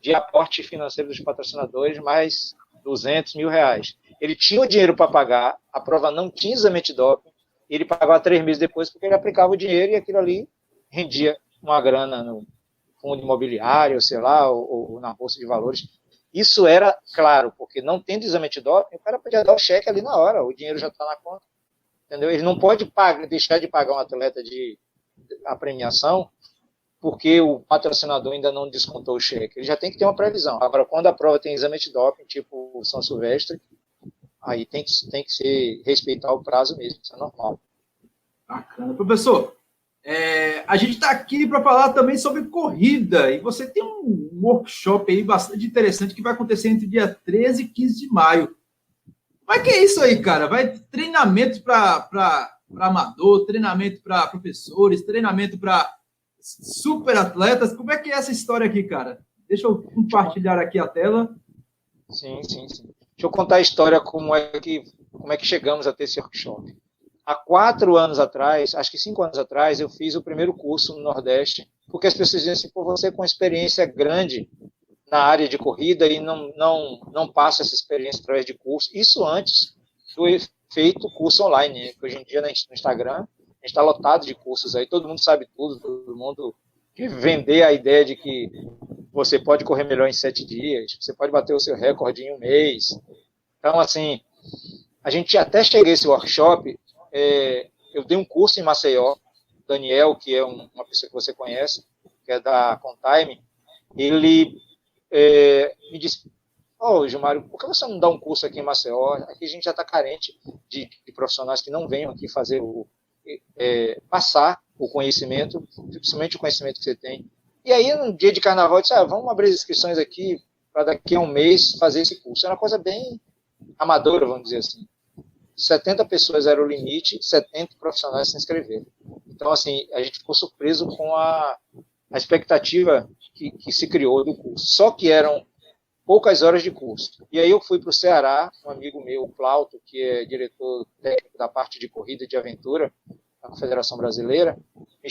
[SPEAKER 3] de aporte financeiro dos patrocinadores, mais R$200 mil. Ele tinha o dinheiro para pagar, a prova não tinha exame de doping, ele pagava 3 meses depois porque ele aplicava o dinheiro e aquilo ali rendia uma grana no fundo imobiliário, sei lá, ou na bolsa de valores. Isso era claro, porque não tendo exame de doping, o cara podia dar o cheque ali na hora, o dinheiro já está na conta. Entendeu? Ele não pode deixar de pagar um atleta a premiação porque o patrocinador ainda não descontou o cheque. Ele já tem que ter uma previsão. Agora, quando a prova tem exame de doping, tipo o São Silvestre, aí tem que respeitar o prazo mesmo, isso é normal.
[SPEAKER 1] Bacana. Professor, a gente está aqui para falar também sobre corrida, e você tem um workshop aí bastante interessante que vai acontecer entre dia 13 e 15 de maio. Mas que é isso aí, cara? Vai treinamento para amador, treinamento para professores, treinamento para super atletas. Como é que é essa história aqui, cara? Deixa eu compartilhar aqui a tela.
[SPEAKER 3] Sim. Deixa eu contar a história como é que chegamos a ter esse workshop. Há 4 anos atrás, acho que 5 anos atrás, eu fiz o primeiro curso no Nordeste, porque as pessoas diziam assim, pô, você com experiência grande na área de corrida e não passa essa experiência através de curso. Isso antes do feito curso online, né? Hoje em dia no Instagram, a gente está lotado de cursos aí, todo mundo sabe tudo, todo mundo que vender a ideia de que você pode correr melhor em 7 dias, você pode bater o seu recorde em 1 mês. Então, assim, a gente até cheguei a esse workshop, eu dei um curso em Maceió, Daniel, que é uma pessoa que você conhece, que é da Contime, ele me disse, Gilmário, por que você não dá um curso aqui em Maceió? Aqui a gente já está carente de profissionais que não venham aqui fazer passar o conhecimento, principalmente o conhecimento que você tem. E aí, no dia de carnaval, eu disse, vamos abrir as inscrições aqui para daqui a 1 mês fazer esse curso. Era uma coisa bem amadora, vamos dizer assim. 70 pessoas era o limite, 70 profissionais se inscreveram. Então, assim, a gente ficou surpreso com a expectativa que se criou do curso. Só que eram poucas horas de curso. E aí eu fui para o Ceará, um amigo meu, o Plauto, que é diretor técnico da parte de corrida de aventura da Confederação Brasileira.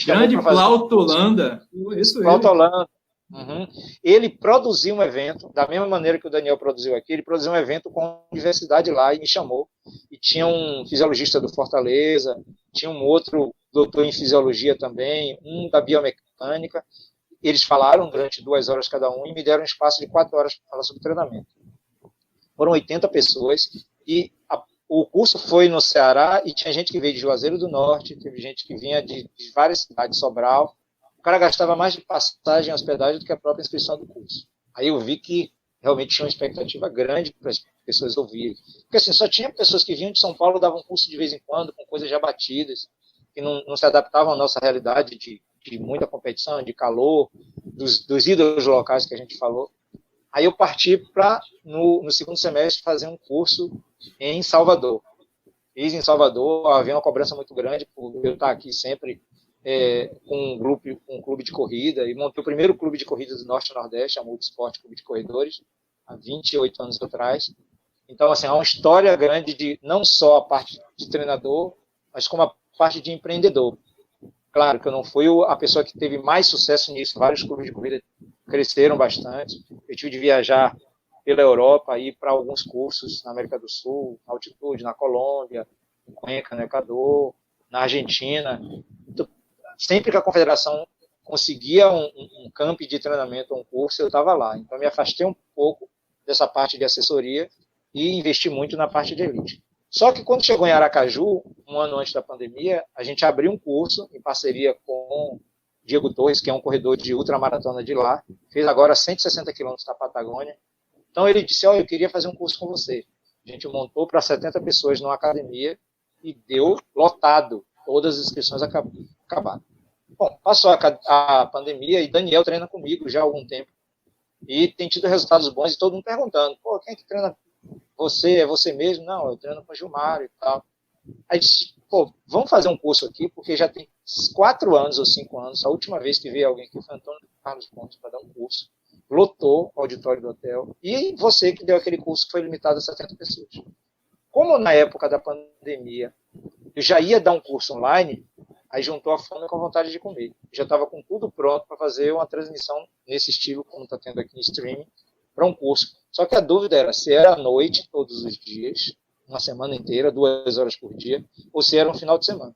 [SPEAKER 1] Grande Plauto Holanda.
[SPEAKER 3] Plauto Holanda. Uhum. Ele produziu um evento, da mesma maneira que o Daniel produziu aqui, ele produziu um evento com a universidade lá e me chamou. E tinha um fisiologista do Fortaleza, tinha um outro doutor em fisiologia também, um da biomecânica. Eles falaram durante 2 horas cada um e me deram um espaço de 4 horas para falar sobre treinamento. Foram 80 pessoas e o curso foi no Ceará e tinha gente que veio de Juazeiro do Norte, teve gente que vinha de várias cidades, Sobral. O cara gastava mais de passagem e hospedagem do que a própria inscrição do curso. Aí eu vi que realmente tinha uma expectativa grande para as pessoas ouvirem. Porque assim, só tinha pessoas que vinham de São Paulo, davam curso de vez em quando, com coisas já batidas, que não se adaptavam à nossa realidade de muita competição, de calor, dos ídolos locais que a gente falou. Aí eu parti para, no segundo semestre, fazer um curso em Salvador. Fiz em Salvador, havia uma cobrança muito grande por eu estar aqui sempre com um clube de corrida, e montei o primeiro clube de corrida do Norte e Nordeste, a Multisport Clube de Corredores, há 28 anos atrás. Então, assim, há uma história grande de não só a parte de treinador, mas como a parte de empreendedor. Claro que eu não fui a pessoa que teve mais sucesso nisso, vários clubes de corrida cresceram bastante. Eu tive de viajar pela Europa, ir para alguns cursos na América do Sul, na altitude, na Colômbia, em Cuenca, no Equador, na Argentina. Então, sempre que a confederação conseguia um camp de treinamento, um curso, eu estava lá. Então, me afastei um pouco dessa parte de assessoria e investi muito na parte de elite. Só que quando chegou em Aracaju, 1 ano antes da pandemia, a gente abriu um curso em parceria com Diego Torres, que é um corredor de ultramaratona de lá, fez agora 160 quilômetros da Patagônia. Então ele disse, eu queria fazer um curso com você. A gente montou para 70 pessoas numa academia e deu lotado. Todas as inscrições acabaram. Bom, passou a pandemia e Daniel treina comigo já há algum tempo. E tem tido resultados bons e todo mundo perguntando, quem é que treina você é você mesmo? Não, eu treino com o Gilmar e tal. Aí disse, pô, vamos fazer um curso aqui, porque já tem 4 anos ou 5 anos, a última vez que veio alguém aqui foi Antônio Carlos Pontes para dar um curso, lotou o auditório do hotel, e você que deu aquele curso que foi limitado a 70 pessoas. Como na época da pandemia eu já ia dar um curso online, aí juntou a fome com a vontade de comer. Já estava com tudo pronto para fazer uma transmissão nesse estilo, como está tendo aqui em streaming, para um curso. Só que a dúvida era se era à noite, todos os dias, uma semana inteira, 2 horas por dia, ou se era um final de semana.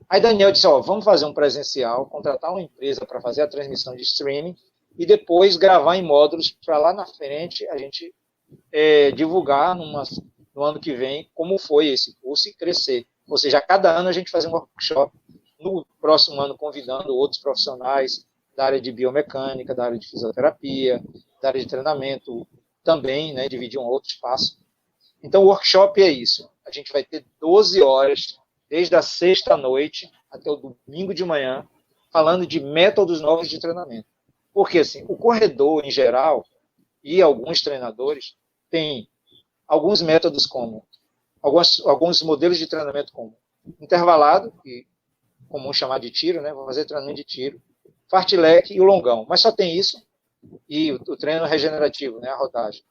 [SPEAKER 3] Aí Daniel disse, vamos fazer um presencial, contratar uma empresa para fazer a transmissão de streaming e depois gravar em módulos para lá na frente a gente divulgar no ano que vem como foi esse curso e crescer. Ou seja, a cada ano a gente faz um workshop, no próximo ano convidando outros profissionais da área de biomecânica, da área de fisioterapia, da área de treinamento também, né, dividir um outro espaço. Então, o workshop é isso. A gente vai ter 12 horas, desde a sexta à noite até o domingo de manhã, falando de métodos novos de treinamento. Porque, assim, o corredor, em geral, e alguns treinadores, têm alguns métodos como, alguns modelos de treinamento como intervalado, que é comum chamar de tiro, né? Vou fazer treinamento de tiro, fartlek e o longão. Mas só tem isso, e o treino regenerativo, né? A rodagem.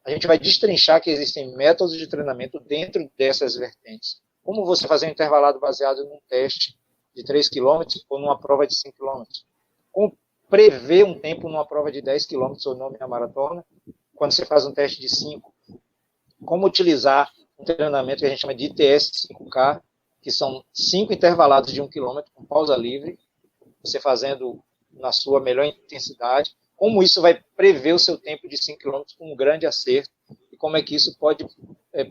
[SPEAKER 3] A gente vai destrinchar que existem métodos de treinamento dentro dessas vertentes. Como você fazer um intervalado baseado num teste de 3 km ou numa prova de 5 km. Como prever um tempo numa prova de 10 km ou não na maratona, quando você faz um teste de 5. Como utilizar um treinamento que a gente chama de ITS 5K, que são 5 intervalados de 1 km com pausa livre, você fazendo na sua melhor intensidade. Como isso vai prever o seu tempo de 5 km com um grande acerto e como é que isso pode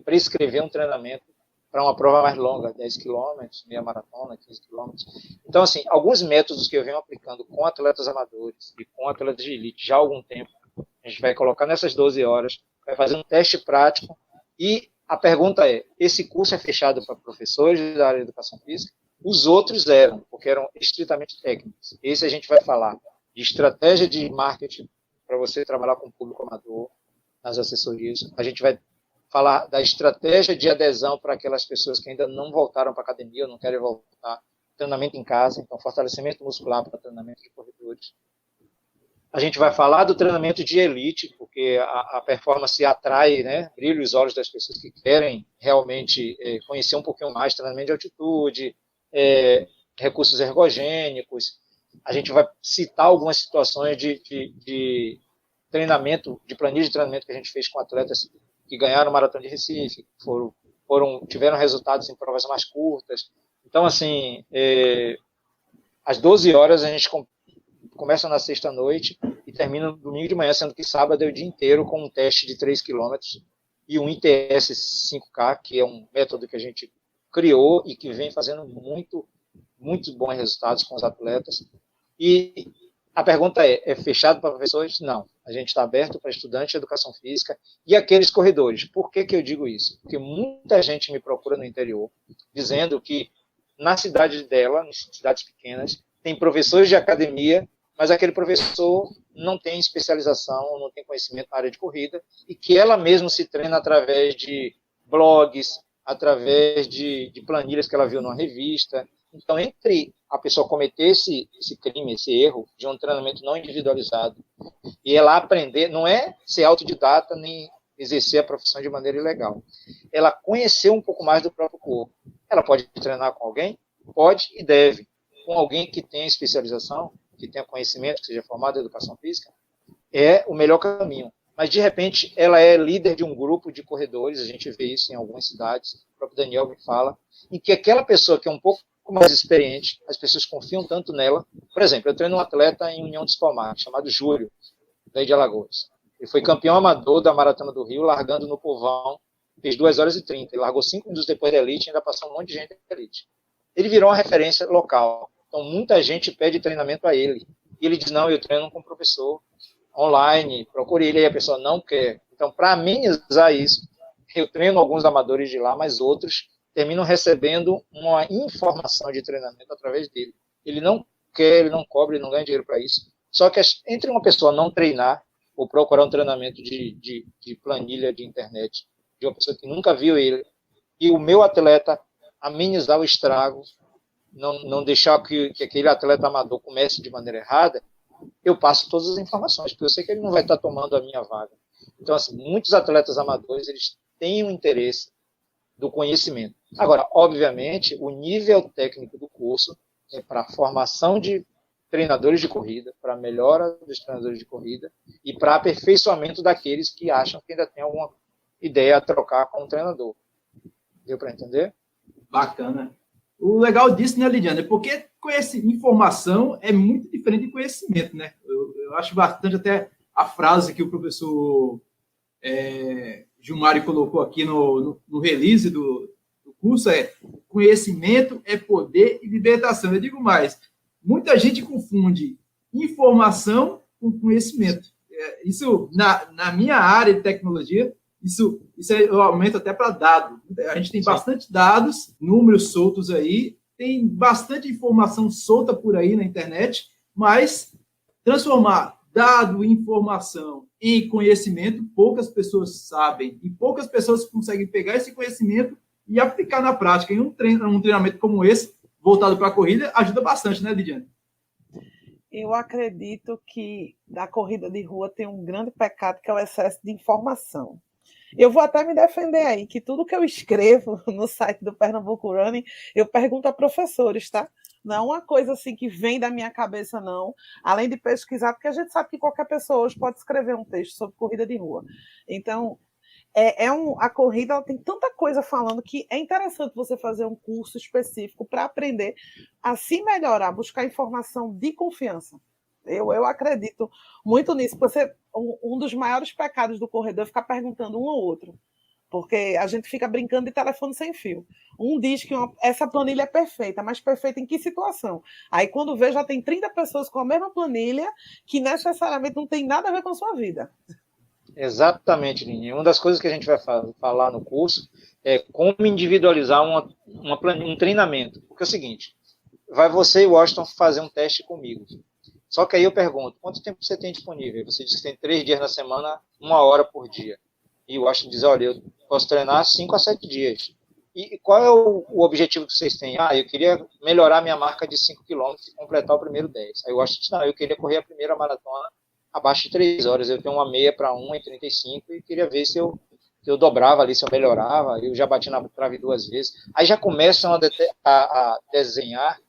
[SPEAKER 3] prescrever um treinamento para uma prova mais longa, 10 km, meia maratona, 15 km. Então, assim, alguns métodos que eu venho aplicando com atletas amadores e com atletas de elite já há algum tempo, a gente vai colocar nessas 12 horas, vai fazer um teste prático e a pergunta é, esse curso é fechado para professores da área de educação física? Os outros eram, porque eram estritamente técnicos. Esse a gente vai falar de estratégia de marketing para você trabalhar com o público amador nas assessorias. A gente vai falar da estratégia de adesão para aquelas pessoas que ainda não voltaram para a academia ou não querem voltar. Treinamento em casa, então fortalecimento muscular para treinamento de corredores. A gente vai falar do treinamento de elite, porque a performance atrai, né, brilha os olhos das pessoas que querem realmente conhecer um pouquinho mais treinamento de altitude, recursos ergogênicos. A gente vai citar algumas situações de treinamento, de planilha de treinamento que a gente fez com atletas que ganharam o Maratona de Recife, tiveram resultados em provas mais curtas. Então, assim, às 12 horas a gente começa na sexta-noite e termina no domingo de manhã, sendo que sábado é o dia inteiro com um teste de 3 km e um ITS 5K, que é um método que a gente criou e que vem fazendo muito bons resultados com os atletas. E a pergunta é fechado para professores? Não. A gente está aberto para estudantes de educação física e aqueles corredores. Por que eu digo isso? Porque muita gente me procura no interior, dizendo que na cidade dela, em cidades pequenas, tem professores de academia, mas aquele professor não tem especialização, não tem conhecimento na área de corrida, e que ela mesma se treina através de blogs, através de planilhas que ela viu numa revista. Então, entre a pessoa cometer esse crime, esse erro de um treinamento não individualizado, e ela aprender, não é ser autodidata nem exercer a profissão de maneira ilegal. Ela conhecer um pouco mais do próprio corpo. Ela pode treinar com alguém? Pode e deve. Com alguém que tenha especialização, que tenha conhecimento, que seja formado em educação física, é o melhor caminho. Mas, de repente, ela é líder de um grupo de corredores, a gente vê isso em algumas cidades, o próprio Daniel me fala, em que aquela pessoa que é um pouco mais experiente, as pessoas confiam tanto nela. Por exemplo, eu treino um atleta em União dos Palmares, chamado Júlio, daí de Alagoas. Ele foi campeão amador da Maratona do Rio, largando no Povão, fez 2 horas e 30. Ele largou 5 minutos depois da elite, ainda passou um monte de gente da elite. Ele virou uma referência local. Então, muita gente pede treinamento a ele. E ele diz, não, eu treino com um professor online, procure ele, e a pessoa não quer. Então, para amenizar isso, eu treino alguns amadores de lá, mas outros terminam recebendo uma informação de treinamento através dele. Ele não quer, ele não cobra, ele não ganha dinheiro para isso. Só que entre uma pessoa não treinar ou procurar um treinamento de planilha de internet de uma pessoa que nunca viu ele, e o meu atleta amenizar o estrago, não deixar que aquele atleta amador comece de maneira errada, eu passo todas as informações, porque eu sei que ele não vai estar tomando a minha vaga. Então, assim, muitos atletas amadores, eles têm um interesse do conhecimento. Agora, obviamente, o nível técnico do curso é para a formação de treinadores de corrida, para a melhora dos treinadores de corrida e para aperfeiçoamento daqueles que acham que ainda tem alguma ideia a trocar com o treinador. Deu para entender?
[SPEAKER 1] Bacana. O legal disso, né, Lidiane, é porque informação é muito diferente de conhecimento, né? Eu acho bastante até a frase que o professor Gilmário colocou aqui no release do curso, conhecimento é poder e libertação. Eu digo mais, muita gente confunde informação com conhecimento. Isso, na minha área de tecnologia, isso eu aumento até para dado. A gente tem bastante dados, números soltos aí, tem bastante informação solta por aí na internet, mas transformar dado e informação em conhecimento, poucas pessoas sabem e poucas pessoas conseguem pegar esse conhecimento e aplicar na prática. E um treinamento como esse, voltado para a corrida, ajuda bastante, né, Lidiane?
[SPEAKER 2] Eu acredito que a corrida de rua tem um grande pecado, que é o excesso de informação. Eu vou até me defender aí, que tudo que eu escrevo no site do Pernambuco Running, eu pergunto a professores, tá? Não é uma coisa assim que vem da minha cabeça, não. Além de pesquisar, porque a gente sabe que qualquer pessoa hoje pode escrever um texto sobre corrida de rua. Então, a corrida ela tem tanta coisa falando que é interessante você fazer um curso específico para aprender a se melhorar, buscar informação de confiança. Eu acredito muito nisso, porque um dos maiores pecados do corredor é ficar perguntando um ao outro, porque a gente fica brincando de telefone sem fio. Um diz que essa planilha é perfeita, mas perfeita em que situação? Aí, quando vê, já tem 30 pessoas com a mesma planilha que necessariamente não tem nada a ver com a sua vida.
[SPEAKER 3] Exatamente, Lini. Uma das coisas que a gente vai falar no curso é como individualizar um treinamento. Porque é o seguinte, vai você e o Washington fazer um teste comigo. Só que aí eu pergunto, quanto tempo você tem disponível? Você diz que tem 3 dias na semana, 1 hora por dia. E o Washington diz, olha, eu posso treinar 5 a 7 dias. E qual é o objetivo que vocês têm? Eu queria melhorar minha marca de 5 km e completar o primeiro 10. Aí o Washington diz, não, eu queria correr a primeira maratona abaixo de 3 horas. Eu tenho uma meia para 1,35 e queria ver se eu dobrava ali, se eu melhorava. Eu já bati na trave 2 vezes. Aí já começam a desenhar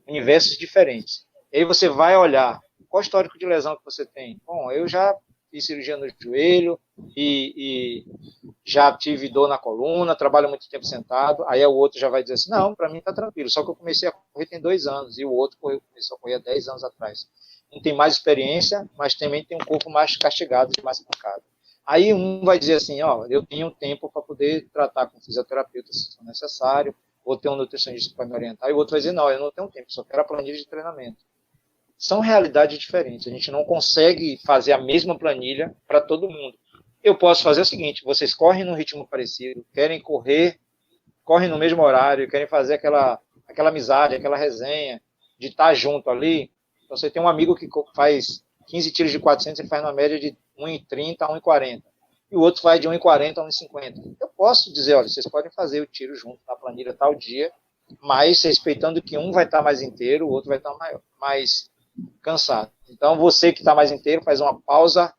[SPEAKER 3] universos diferentes. Aí você vai olhar qual histórico de lesão que você tem. Bom, eu já fiz cirurgia no joelho e já tive dor na coluna, trabalho muito tempo sentado. Aí o outro já vai dizer assim, não, para mim tá tranquilo, só que eu comecei a correr tem 2 anos, e o outro começou a correr há 10 anos atrás. Um tem mais experiência, mas também tem um corpo mais castigado, mais pancado. Aí um vai dizer assim, eu tenho tempo para poder tratar com fisioterapeuta se for necessário, ou ter um nutricionista para me orientar, e o outro vai dizer, não, eu não tenho tempo, só quero a planilha de treinamento. São realidades diferentes, a gente não consegue fazer a mesma planilha para todo mundo. Eu posso fazer o seguinte, vocês correm num ritmo parecido, querem correr, correm no mesmo horário, querem fazer aquela amizade, aquela resenha, de estar junto ali. Então, você tem um amigo que faz 15 tiros de 400, ele faz uma média de 1,30 a 1,40. E o outro faz de 1,40 a 1,50. Eu posso dizer, olha, vocês podem fazer o tiro junto na planilha tal dia, mas respeitando que um vai estar mais inteiro, o outro vai estar mais cansado. Então, você que está mais inteiro faz uma pausa,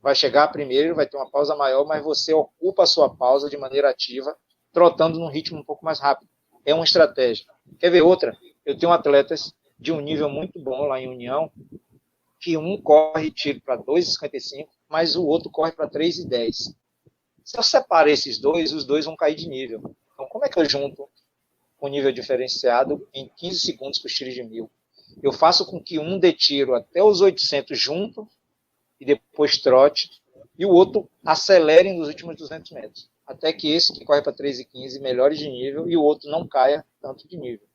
[SPEAKER 3] vai chegar primeiro, vai ter uma pausa maior, mas você ocupa a sua pausa de maneira ativa, trotando num ritmo um pouco mais rápido. É uma estratégia. Quer ver outra? Eu tenho atletas de um nível muito bom lá em União, que um corre tiro para 2,55, mas o outro corre para 3,10. Se eu separo esses dois, os dois vão cair de nível. Então, como é que eu junto um nível diferenciado em 15 segundos para os tiros de 1.000? Eu faço com que um dê tiro até os 800 junto e depois trote, e o outro acelere nos últimos 200 metros, até que esse que corre para 3,15 melhore de nível e o outro não caia tanto de nível.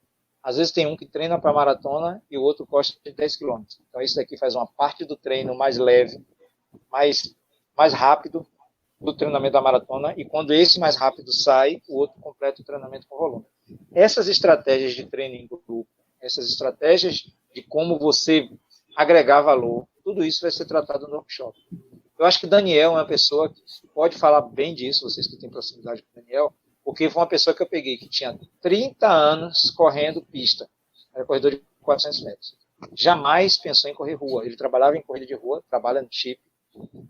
[SPEAKER 3] Às vezes tem um que treina para maratona e o outro gosta de 10 km. Então esse daqui faz uma parte do treino mais leve, mais rápido do treinamento da maratona, e quando esse mais rápido sai, o outro completa o treinamento com volume. Essas estratégias de treino em grupo, essas estratégias de como você agregar valor, tudo isso vai ser tratado no workshop. Eu acho que o Daniel é uma pessoa que pode falar bem disso, vocês que têm proximidade com o Daniel, porque foi uma pessoa que eu peguei que tinha 30 anos correndo pista, era corredor de 400 metros. Jamais pensou em correr rua. Ele trabalhava em corrida de rua, trabalha no chip.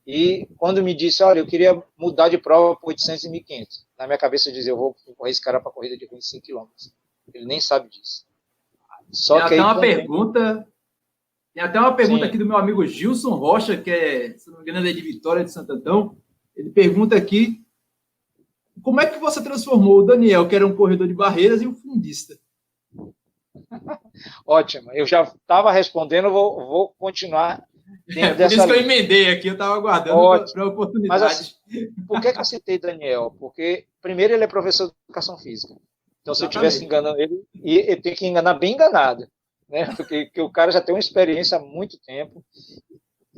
[SPEAKER 3] E quando me disse, olha, eu queria mudar de prova para 800 e 1500, na minha cabeça eu dizia, eu vou correr esse cara para corrida de rua em 5 quilômetros. Ele nem sabe disso. Só
[SPEAKER 1] Tem
[SPEAKER 3] que
[SPEAKER 1] até
[SPEAKER 3] aí,
[SPEAKER 1] uma pergunta. Tem até uma pergunta
[SPEAKER 3] sim,
[SPEAKER 1] aqui do meu amigo Gilson Rocha, que é, se não me engano, é de Vitória de Santo Antão. Ele pergunta aqui: como é que você transformou o Daniel, que era um corredor de barreiras, em um fundista?
[SPEAKER 3] ótimo. Eu já estava respondendo, vou continuar dentro
[SPEAKER 1] Por
[SPEAKER 3] dessa
[SPEAKER 1] isso que eu
[SPEAKER 3] linha.
[SPEAKER 1] emendei aqui, eu estava aguardando para a
[SPEAKER 3] Mas
[SPEAKER 1] oportunidade.
[SPEAKER 3] assim, por que eu citei Daniel? Porque, primeiro, ele é professor de educação física. Então, se eu estivesse
[SPEAKER 1] Exatamente.
[SPEAKER 3] enganando ele, ele tem que enganar bem enganado, né? Porque o cara já tem uma experiência há muito tempo.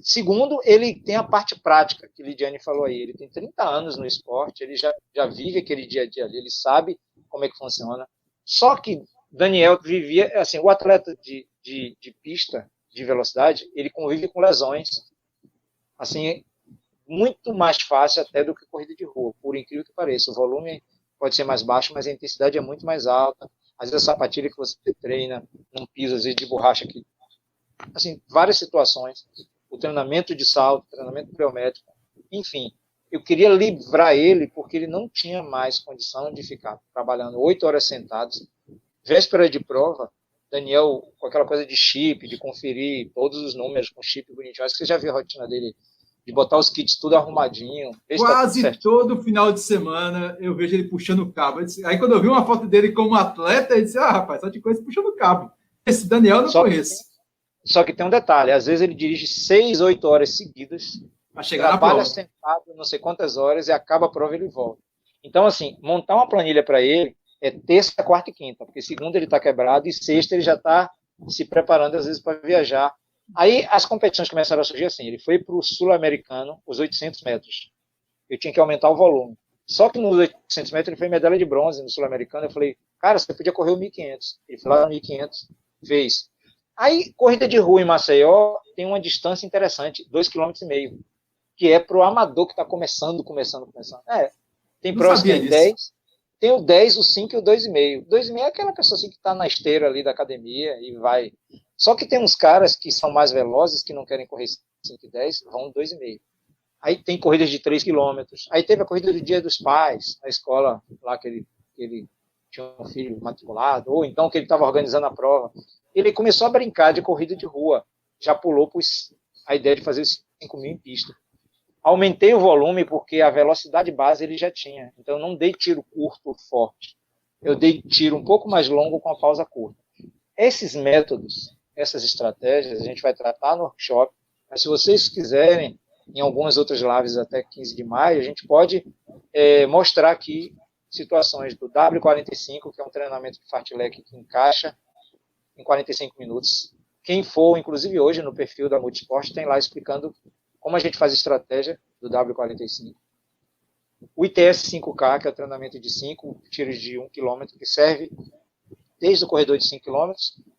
[SPEAKER 3] Segundo, ele tem a parte prática, que Lidiane falou aí. Ele tem 30 anos no esporte, ele já vive aquele dia a dia ali, ele sabe como é que funciona. Só que Daniel vivia, assim, o atleta de pista, de velocidade, ele convive com lesões, assim, muito mais fácil até do que corrida de rua, por incrível que pareça. O volume pode ser mais baixo, mas a intensidade é muito mais alta. Às vezes a sapatilha que você treina num piso, às vezes de borracha, que, assim, várias situações. O treinamento de salto, treinamento pliométrico, enfim. Eu queria livrar ele porque ele não tinha mais condição de ficar trabalhando 8 horas sentados. Véspera de prova, Daniel, com aquela coisa de chip, de conferir todos os números com chip bonitinho. Acho que você já viu a rotina dele de botar os kits tudo arrumadinho, ver se tá tudo
[SPEAKER 1] Quase
[SPEAKER 3] certinho.
[SPEAKER 1] todo final de semana eu vejo ele puxando o cabo. Aí quando eu vi uma foto dele como atleta, eu disse: ah, rapaz, só te conheço puxando o cabo. Esse Daniel eu não
[SPEAKER 3] Só,
[SPEAKER 1] conheço.
[SPEAKER 3] só que tem um detalhe, às vezes ele dirige 6, 8 horas seguidas,
[SPEAKER 1] Para chegar na
[SPEAKER 3] trabalha
[SPEAKER 1] prova.
[SPEAKER 3] sentado não sei quantas horas e acaba a prova e ele volta. Então, assim, montar uma planilha para ele é terça, quarta e quinta, porque segunda ele está quebrado e sexta ele já está se preparando, às vezes, para viajar. Aí as competições começaram a surgir assim, ele foi para o Sul-Americano, os 800 metros. Eu tinha que aumentar o volume. Só que nos 800 metros ele foi medalha de bronze no Sul-Americano. Eu falei, cara, você podia correr o 1.500. Ele foi lá no 1.500, fez. Aí, corrida de rua em Maceió tem uma distância interessante, 2,5 km, que é para o amador que está começando. Tem
[SPEAKER 1] Não
[SPEAKER 3] provas que
[SPEAKER 1] sabia
[SPEAKER 3] tem
[SPEAKER 1] disso.
[SPEAKER 3] 10, tem o 10, o 5 e o 2,5. 2,5 é aquela pessoa assim, que está na esteira ali da academia e vai. Só que tem uns caras que são mais velozes, que não querem correr 5 e 10, vão 2,5. Aí tem corridas de 3 quilômetros. Aí teve a corrida do Dia dos Pais, na escola lá que ele tinha um filho matriculado, ou então que ele estava organizando a prova. Ele começou a brincar de corrida de rua. Já pulou a ideia de fazer os 5 mil em pista. Aumentei o volume porque a velocidade base ele já tinha. Então eu não dei tiro curto forte. Eu dei tiro um pouco mais longo com a pausa curta. Esses métodos, essas estratégias, a gente vai tratar no workshop. Mas se vocês quiserem, em algumas outras lives até 15 de maio, a gente pode mostrar aqui situações do W45, que é um treinamento de fartlek que encaixa em 45 minutos. Quem for, inclusive hoje no perfil da Multisport, tem lá explicando como a gente faz estratégia do W45. O ITS 5K, que é o treinamento de 5 tiros de 1 km, que serve desde o corredor de 5 km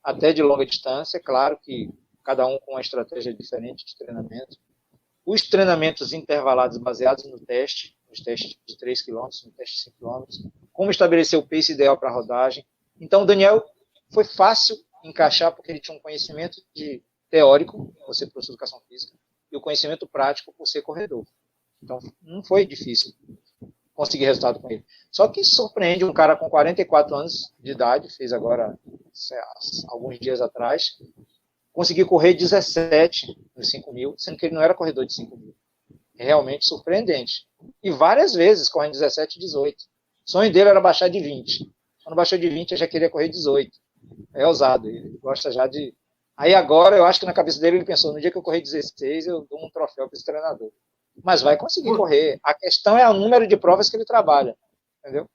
[SPEAKER 3] até de longa distância, claro que cada um com uma estratégia diferente de treinamento. Os treinamentos intervalados baseados no teste, nos testes de 3 km, no teste de 5 km, como estabelecer o pace ideal para a rodagem. Então, o Daniel foi fácil encaixar, porque ele tinha um conhecimento teórico, por ser professor de educação física, e o conhecimento prático, por ser corredor. Então, não foi difícil conseguir resultado com ele. Só que surpreende um cara com 44 anos de idade, fez agora, alguns dias atrás, conseguiu correr 17 nos 5 mil, sendo que ele não era corredor de 5 mil. É realmente surpreendente. E várias vezes correndo 17 e 18. O sonho dele era baixar de 20. Quando baixou de 20, eu já queria correr 18. É ousado, ele gosta já de... Aí agora, eu acho que na cabeça dele ele pensou, no dia que eu correr 16, eu dou um troféu para esse treinador. Mas vai conseguir correr. A questão é o número de provas que ele trabalha. Entendeu?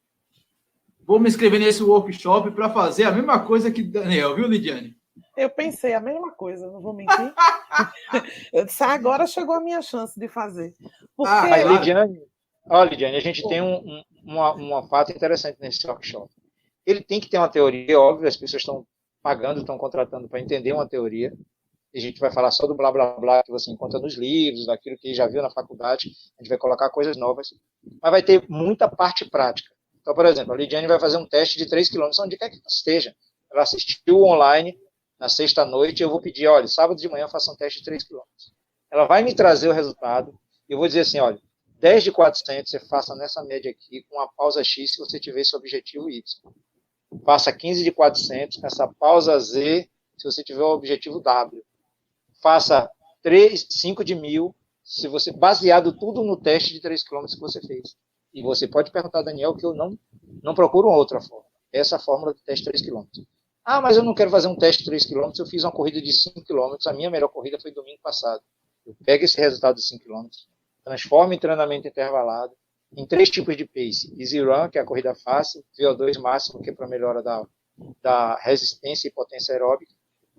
[SPEAKER 1] Vou me inscrever nesse workshop para fazer a mesma coisa que Daniel, viu, Lidiane?
[SPEAKER 2] Eu pensei a mesma coisa, não vou mentir. Eu disse, agora chegou a minha chance de fazer. Porque...
[SPEAKER 3] Mas, Lidiane, a gente tem um fato interessante nesse workshop. Ele tem que ter uma teoria, óbvio, as pessoas estão pagando, estão contratando para entender uma teoria. e a gente vai falar só do blá blá blá que você encontra nos livros, daquilo que já viu na faculdade, a gente vai colocar coisas novas, mas vai ter muita parte prática. Então, por exemplo, a Lidiane vai fazer um teste de 3 km, onde quer que ela esteja. Ela assistiu online na sexta-noite, eu vou pedir, olha, sábado de manhã eu faço um teste de 3 km. Ela vai me trazer o resultado, e eu vou dizer assim, olha, 10 de 400 você faça nessa média aqui, com uma pausa X, se você tiver esse objetivo Y. Faça 15 de 400, com essa pausa Z, se você tiver o objetivo W. Faça 5 de 1.000, se você, baseado tudo no teste de 3 km que você fez. E você pode perguntar a Daniel que eu não procuro uma outra forma. Essa é a fórmula do teste de 3 km. Ah, mas eu não quero fazer um teste de 3 km, eu fiz uma corrida de 5 km, a minha melhor corrida foi domingo passado. Eu pego esse resultado de 5 km, transformo em treinamento intervalado, em 3 tipos de pace. Easy Run, que é a corrida fácil, VO2 máximo, que é para melhora da resistência e potência aeróbica,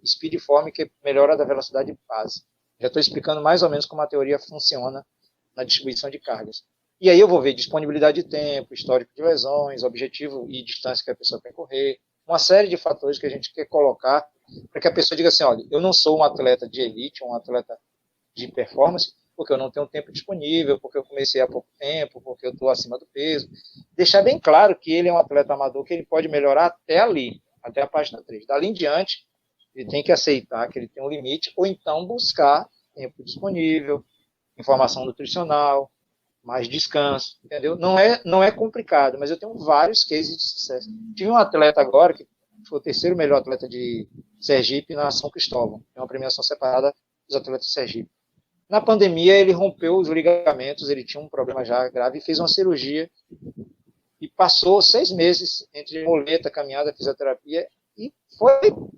[SPEAKER 3] Speed Form, que é melhora da velocidade de base. Já estou explicando mais ou menos como a teoria funciona na distribuição de cargas. E aí eu vou ver disponibilidade de tempo, histórico de lesões, objetivo e distância que a pessoa quer correr, uma série de fatores que a gente quer colocar para que a pessoa diga assim, olha, eu não sou um atleta de elite, um atleta de performance, porque eu não tenho tempo disponível, porque eu comecei há pouco tempo, porque eu estou acima do peso. Deixar bem claro que ele é um atleta amador, que ele pode melhorar até ali, até a página 3. Dali em diante, ele tem que aceitar que ele tem um limite, ou então buscar tempo disponível, informação nutricional, mais descanso, entendeu? Não é complicado, mas eu tenho vários cases de sucesso. Tive um atleta agora, que foi o terceiro melhor atleta de Sergipe na São Cristóvão. É uma premiação separada dos atletas de Sergipe. Na pandemia, ele rompeu os ligamentos, ele tinha um problema já grave, e fez uma cirurgia, e passou 6 meses entre muleta, caminhada, fisioterapia, e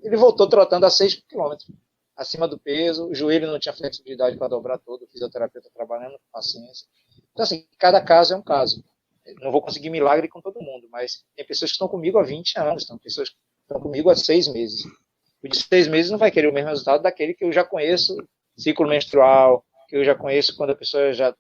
[SPEAKER 3] ele voltou trotando a 6 km, acima do peso, o joelho não tinha flexibilidade para dobrar todo, o fisioterapeuta trabalhando com paciência. Então, assim, cada caso é um caso. Eu não vou conseguir milagre com todo mundo, mas tem pessoas que estão comigo há 20 anos, tem pessoas que estão comigo há 6 meses. O de 6 meses não vai querer o mesmo resultado daquele que eu já conheço, ciclo menstrual, que eu já conheço quando a pessoa já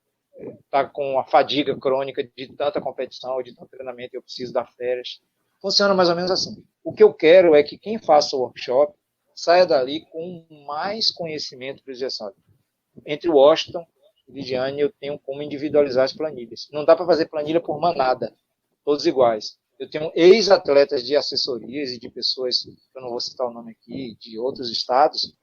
[SPEAKER 3] está com a fadiga crônica de tanta competição, de tanto treinamento, eu preciso dar férias. Funciona mais ou menos assim. O que eu quero é que quem faça o workshop saia dali com mais conhecimento para dizer assim, entre o Washington e Lidiane, eu tenho como individualizar as planilhas. Não dá para fazer planilha por manada, todos iguais. Eu tenho ex-atletas de assessorias e de pessoas, eu não vou citar o nome aqui, de outros estados,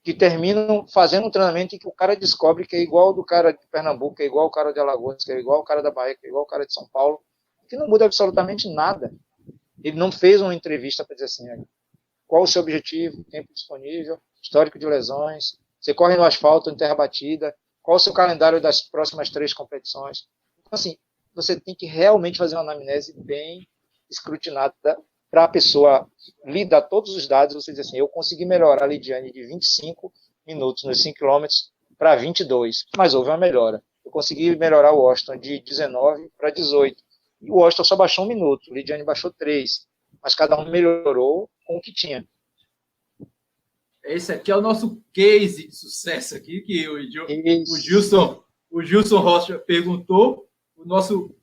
[SPEAKER 3] que terminam fazendo um treinamento em que o cara descobre que é igual ao do cara de Pernambuco, que é igual ao cara de Alagoas, que é igual ao cara da Bahia, que é igual ao cara de São Paulo, que não muda absolutamente nada. Ele não fez uma entrevista para dizer assim, qual o seu objetivo, tempo disponível, histórico de lesões, você corre no asfalto, em terra batida, qual o seu calendário das próximas 3 competições. Então, assim, você tem que realmente fazer uma anamnese bem escrutinada para a pessoa lhe dar todos os dados, você dizer assim, eu consegui melhorar a Lidiane de 25 minutos nos 5 km para 22, mas houve uma melhora. Eu consegui melhorar o Washington de 19 para 18. E o Washington só baixou 1 minuto, o Lidiane baixou 3, mas cada um melhorou com o que tinha.
[SPEAKER 1] Esse aqui é o nosso case de sucesso aqui, que o Gilson Rocha perguntou, o nosso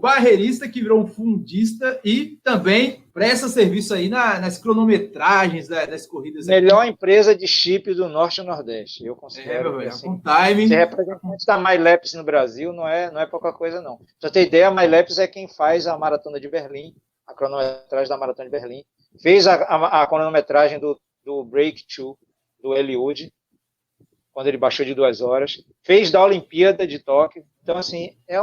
[SPEAKER 1] barreirista que virou um fundista e também presta serviço aí nas cronometragens das corridas.
[SPEAKER 3] Melhor empresa de chip do Norte e Nordeste, eu considero.
[SPEAKER 1] Com timing.
[SPEAKER 3] Ser representante da MyLapse no Brasil não é pouca coisa, não. Pra você ter ideia, a MyLapse é quem faz a Maratona de Berlim, a cronometragem da Maratona de Berlim. Fez a cronometragem do Break2, do Eliud, quando ele baixou de 2 horas. Fez da Olimpíada de Tóquio. Então, assim, é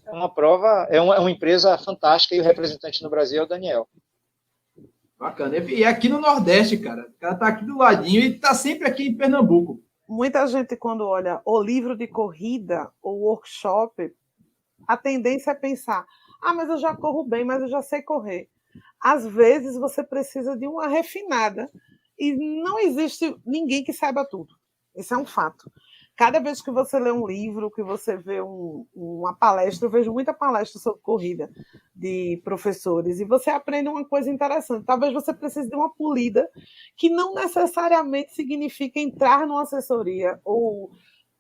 [SPEAKER 3] uma prova, é uma empresa fantástica e o representante no Brasil é o Daniel.
[SPEAKER 1] Bacana. E aqui no Nordeste, cara. O cara tá aqui do ladinho e tá sempre aqui em Pernambuco.
[SPEAKER 2] Muita gente, quando olha o livro de corrida ou workshop, a tendência é pensar, mas eu já corro bem, mas eu já sei correr. Às vezes você precisa de uma refinada e não existe ninguém que saiba tudo. Esse é um fato. Cada vez que você lê um livro, que você vê uma palestra, eu vejo muita palestra sobre corrida de professores, e você aprende uma coisa interessante. Talvez você precise de uma polida, que não necessariamente significa entrar numa assessoria ou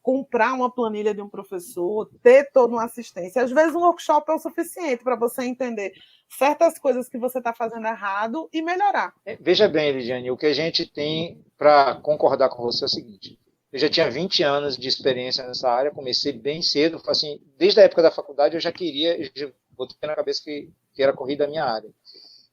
[SPEAKER 2] comprar uma planilha de um professor, ter toda uma assistência. Às vezes um workshop é o suficiente para você entender certas coisas que você está fazendo errado e melhorar.
[SPEAKER 3] Veja bem, Lidiane, o que a gente tem para concordar com você é o seguinte: eu já tinha 20 anos de experiência nessa área, comecei bem cedo, assim, desde a época da faculdade eu já botei na cabeça que era corrida a minha área.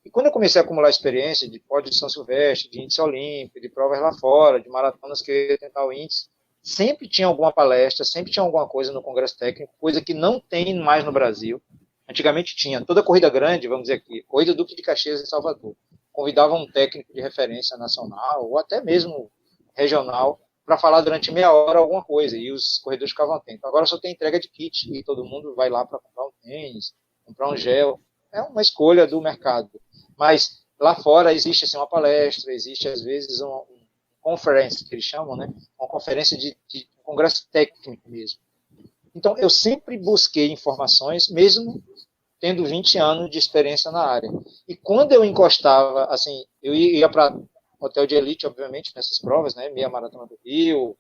[SPEAKER 3] E quando eu comecei a acumular experiência de pódio de São Silvestre, de índice olímpico, de provas lá fora, de maratonas que eu ia tentar o índice, sempre tinha alguma palestra, sempre tinha alguma coisa no Congresso Técnico, coisa que não tem mais no Brasil. Antigamente tinha, toda corrida grande, vamos dizer aqui, corrida Duque de Caxias em Salvador, convidava um técnico de referência nacional, ou até mesmo regional, para falar durante meia hora alguma coisa, e os corredores ficavam atentos. Agora só tem entrega de kit, e todo mundo vai lá para comprar um tênis, comprar um gel, é uma escolha do mercado. Mas lá fora existe assim, uma palestra, existe às vezes uma conference, que eles chamam, né? Uma conferência de congresso técnico mesmo. Então, eu sempre busquei informações, mesmo tendo 20 anos de experiência na área. E quando eu encostava, assim, eu ia para hotel de elite, obviamente, nessas provas, né? Meia Maratona do Rio,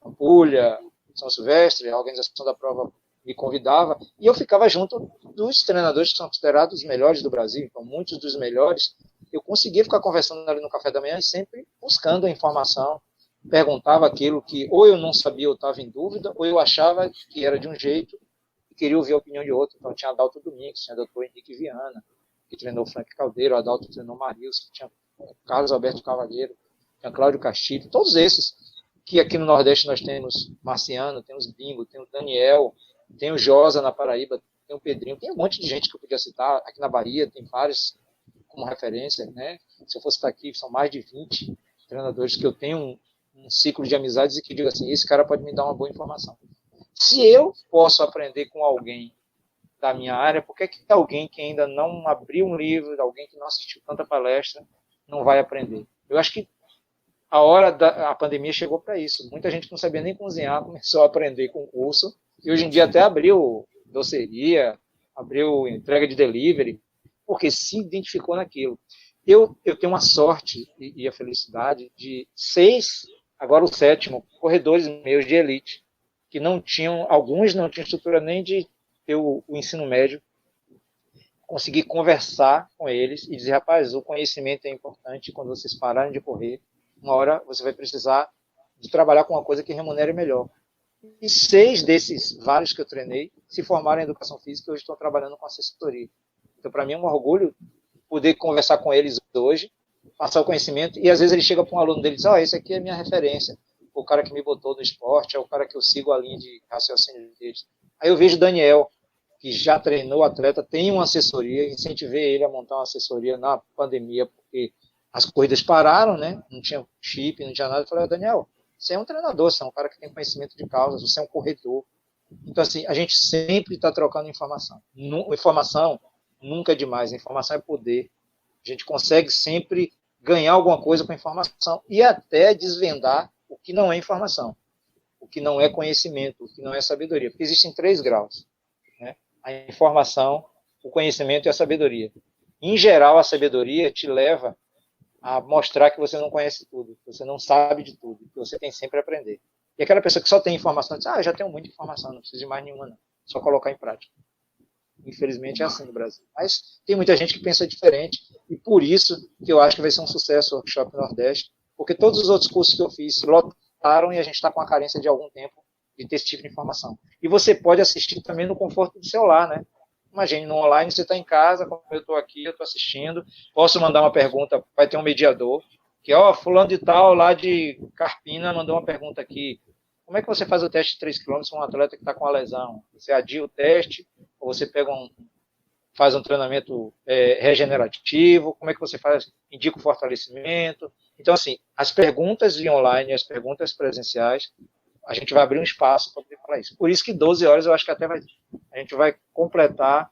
[SPEAKER 3] Pampulha, São Silvestre, a organização da prova me convidava, e eu ficava junto dos treinadores que são considerados os melhores do Brasil, então muitos dos melhores, eu conseguia ficar conversando ali no café da manhã e sempre buscando a informação, perguntava aquilo que ou eu não sabia ou estava em dúvida, ou eu achava que era de um jeito e queria ouvir a opinião de outro. Então tinha Adalto Domingues, tinha Dr. Henrique Viana, que treinou Frank Caldeiro, Adalto treinou Marilson, tinha Carlos Alberto Cavalheiro, tinha Cláudio Castilho, todos esses, que aqui no Nordeste nós temos Marciano, temos Bimbo, tem o Daniel, tem o Josa na Paraíba, tem o Pedrinho, tem um monte de gente que eu podia citar, aqui na Bahia tem vários como referência, né? Se eu fosse estar aqui, são mais de 20 treinadores que eu tenho um ciclo de amizades e que digo assim, esse cara pode me dar uma boa informação. Se eu posso aprender com alguém da minha área, por que alguém que ainda não abriu um livro, alguém que não assistiu tanta palestra, não vai aprender? Eu acho que a pandemia chegou para isso. Muita gente que não sabia nem cozinhar começou a aprender com o curso, e hoje em dia até abriu doceria, abriu entrega de delivery, porque se identificou naquilo. Eu tenho uma sorte e a felicidade de 6, agora o 7º, corredores meus de elite, que não tinham, alguns não tinham estrutura nem de ter o ensino médio, consegui conversar com eles e dizer, rapaz, o conhecimento é importante, quando vocês pararem de correr, uma hora você vai precisar de trabalhar com uma coisa que remunere melhor. E 6 desses vários que eu treinei se formaram em educação física e hoje estão trabalhando com assessoria. Então, para mim é um orgulho poder conversar com eles hoje, passar o conhecimento, e às vezes ele chega para um aluno dele e diz, esse aqui é a minha referência, o cara que me botou no esporte, é o cara que eu sigo a linha de raciocínio deles. Aí eu vejo o Daniel, que já treinou atleta, tem uma assessoria, incentivei ele a montar uma assessoria na pandemia, porque as corridas pararam, né? Não tinha chip, não tinha nada. Eu falei, Daniel, você é um treinador, você é um cara que tem conhecimento de causa, você é um corredor. Então, assim, a gente sempre está trocando informação. Informação nunca é demais, informação é poder. A gente consegue sempre ganhar alguma coisa com informação e até desvendar o que não é informação, o que não é conhecimento, o que não é sabedoria. Porque existem 3 graus, né? A informação, o conhecimento e a sabedoria. Em geral, a sabedoria te leva a mostrar que você não conhece tudo, que você não sabe de tudo, que você tem sempre a aprender. E aquela pessoa que só tem informação, diz, eu já tenho muita informação, não preciso de mais nenhuma, não. Só colocar em prática. Infelizmente é assim no Brasil. Mas tem muita gente que pensa diferente, e por isso que eu acho que vai ser um sucesso o Workshop Nordeste, porque todos os outros cursos que eu fiz lotaram e a gente está com a carência de algum tempo de ter esse tipo de informação. E você pode assistir também no conforto do seu lar, né? Imagine, no online você está em casa, como eu estou aqui, eu estou assistindo, posso mandar uma pergunta, vai ter um mediador, que fulano de tal, lá de Carpina, mandou uma pergunta aqui, como é que você faz o teste de 3 km com um atleta que está com uma lesão? Você adia o teste, ou você faz um treinamento regenerativo, como é que você faz, indica o fortalecimento? Então, assim, as perguntas via online, as perguntas presenciais, a gente vai abrir um espaço para poder falar isso. Por isso que 12 horas eu acho que até a gente vai completar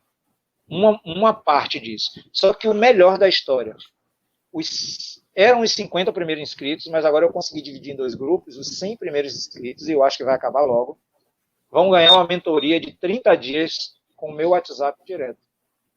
[SPEAKER 3] uma parte disso. Só que o melhor da história, eram os 50 primeiros inscritos, mas agora eu consegui dividir em 2 grupos, os 100 primeiros inscritos, e eu acho que vai acabar logo, vão ganhar uma mentoria de 30 dias com o meu WhatsApp direto.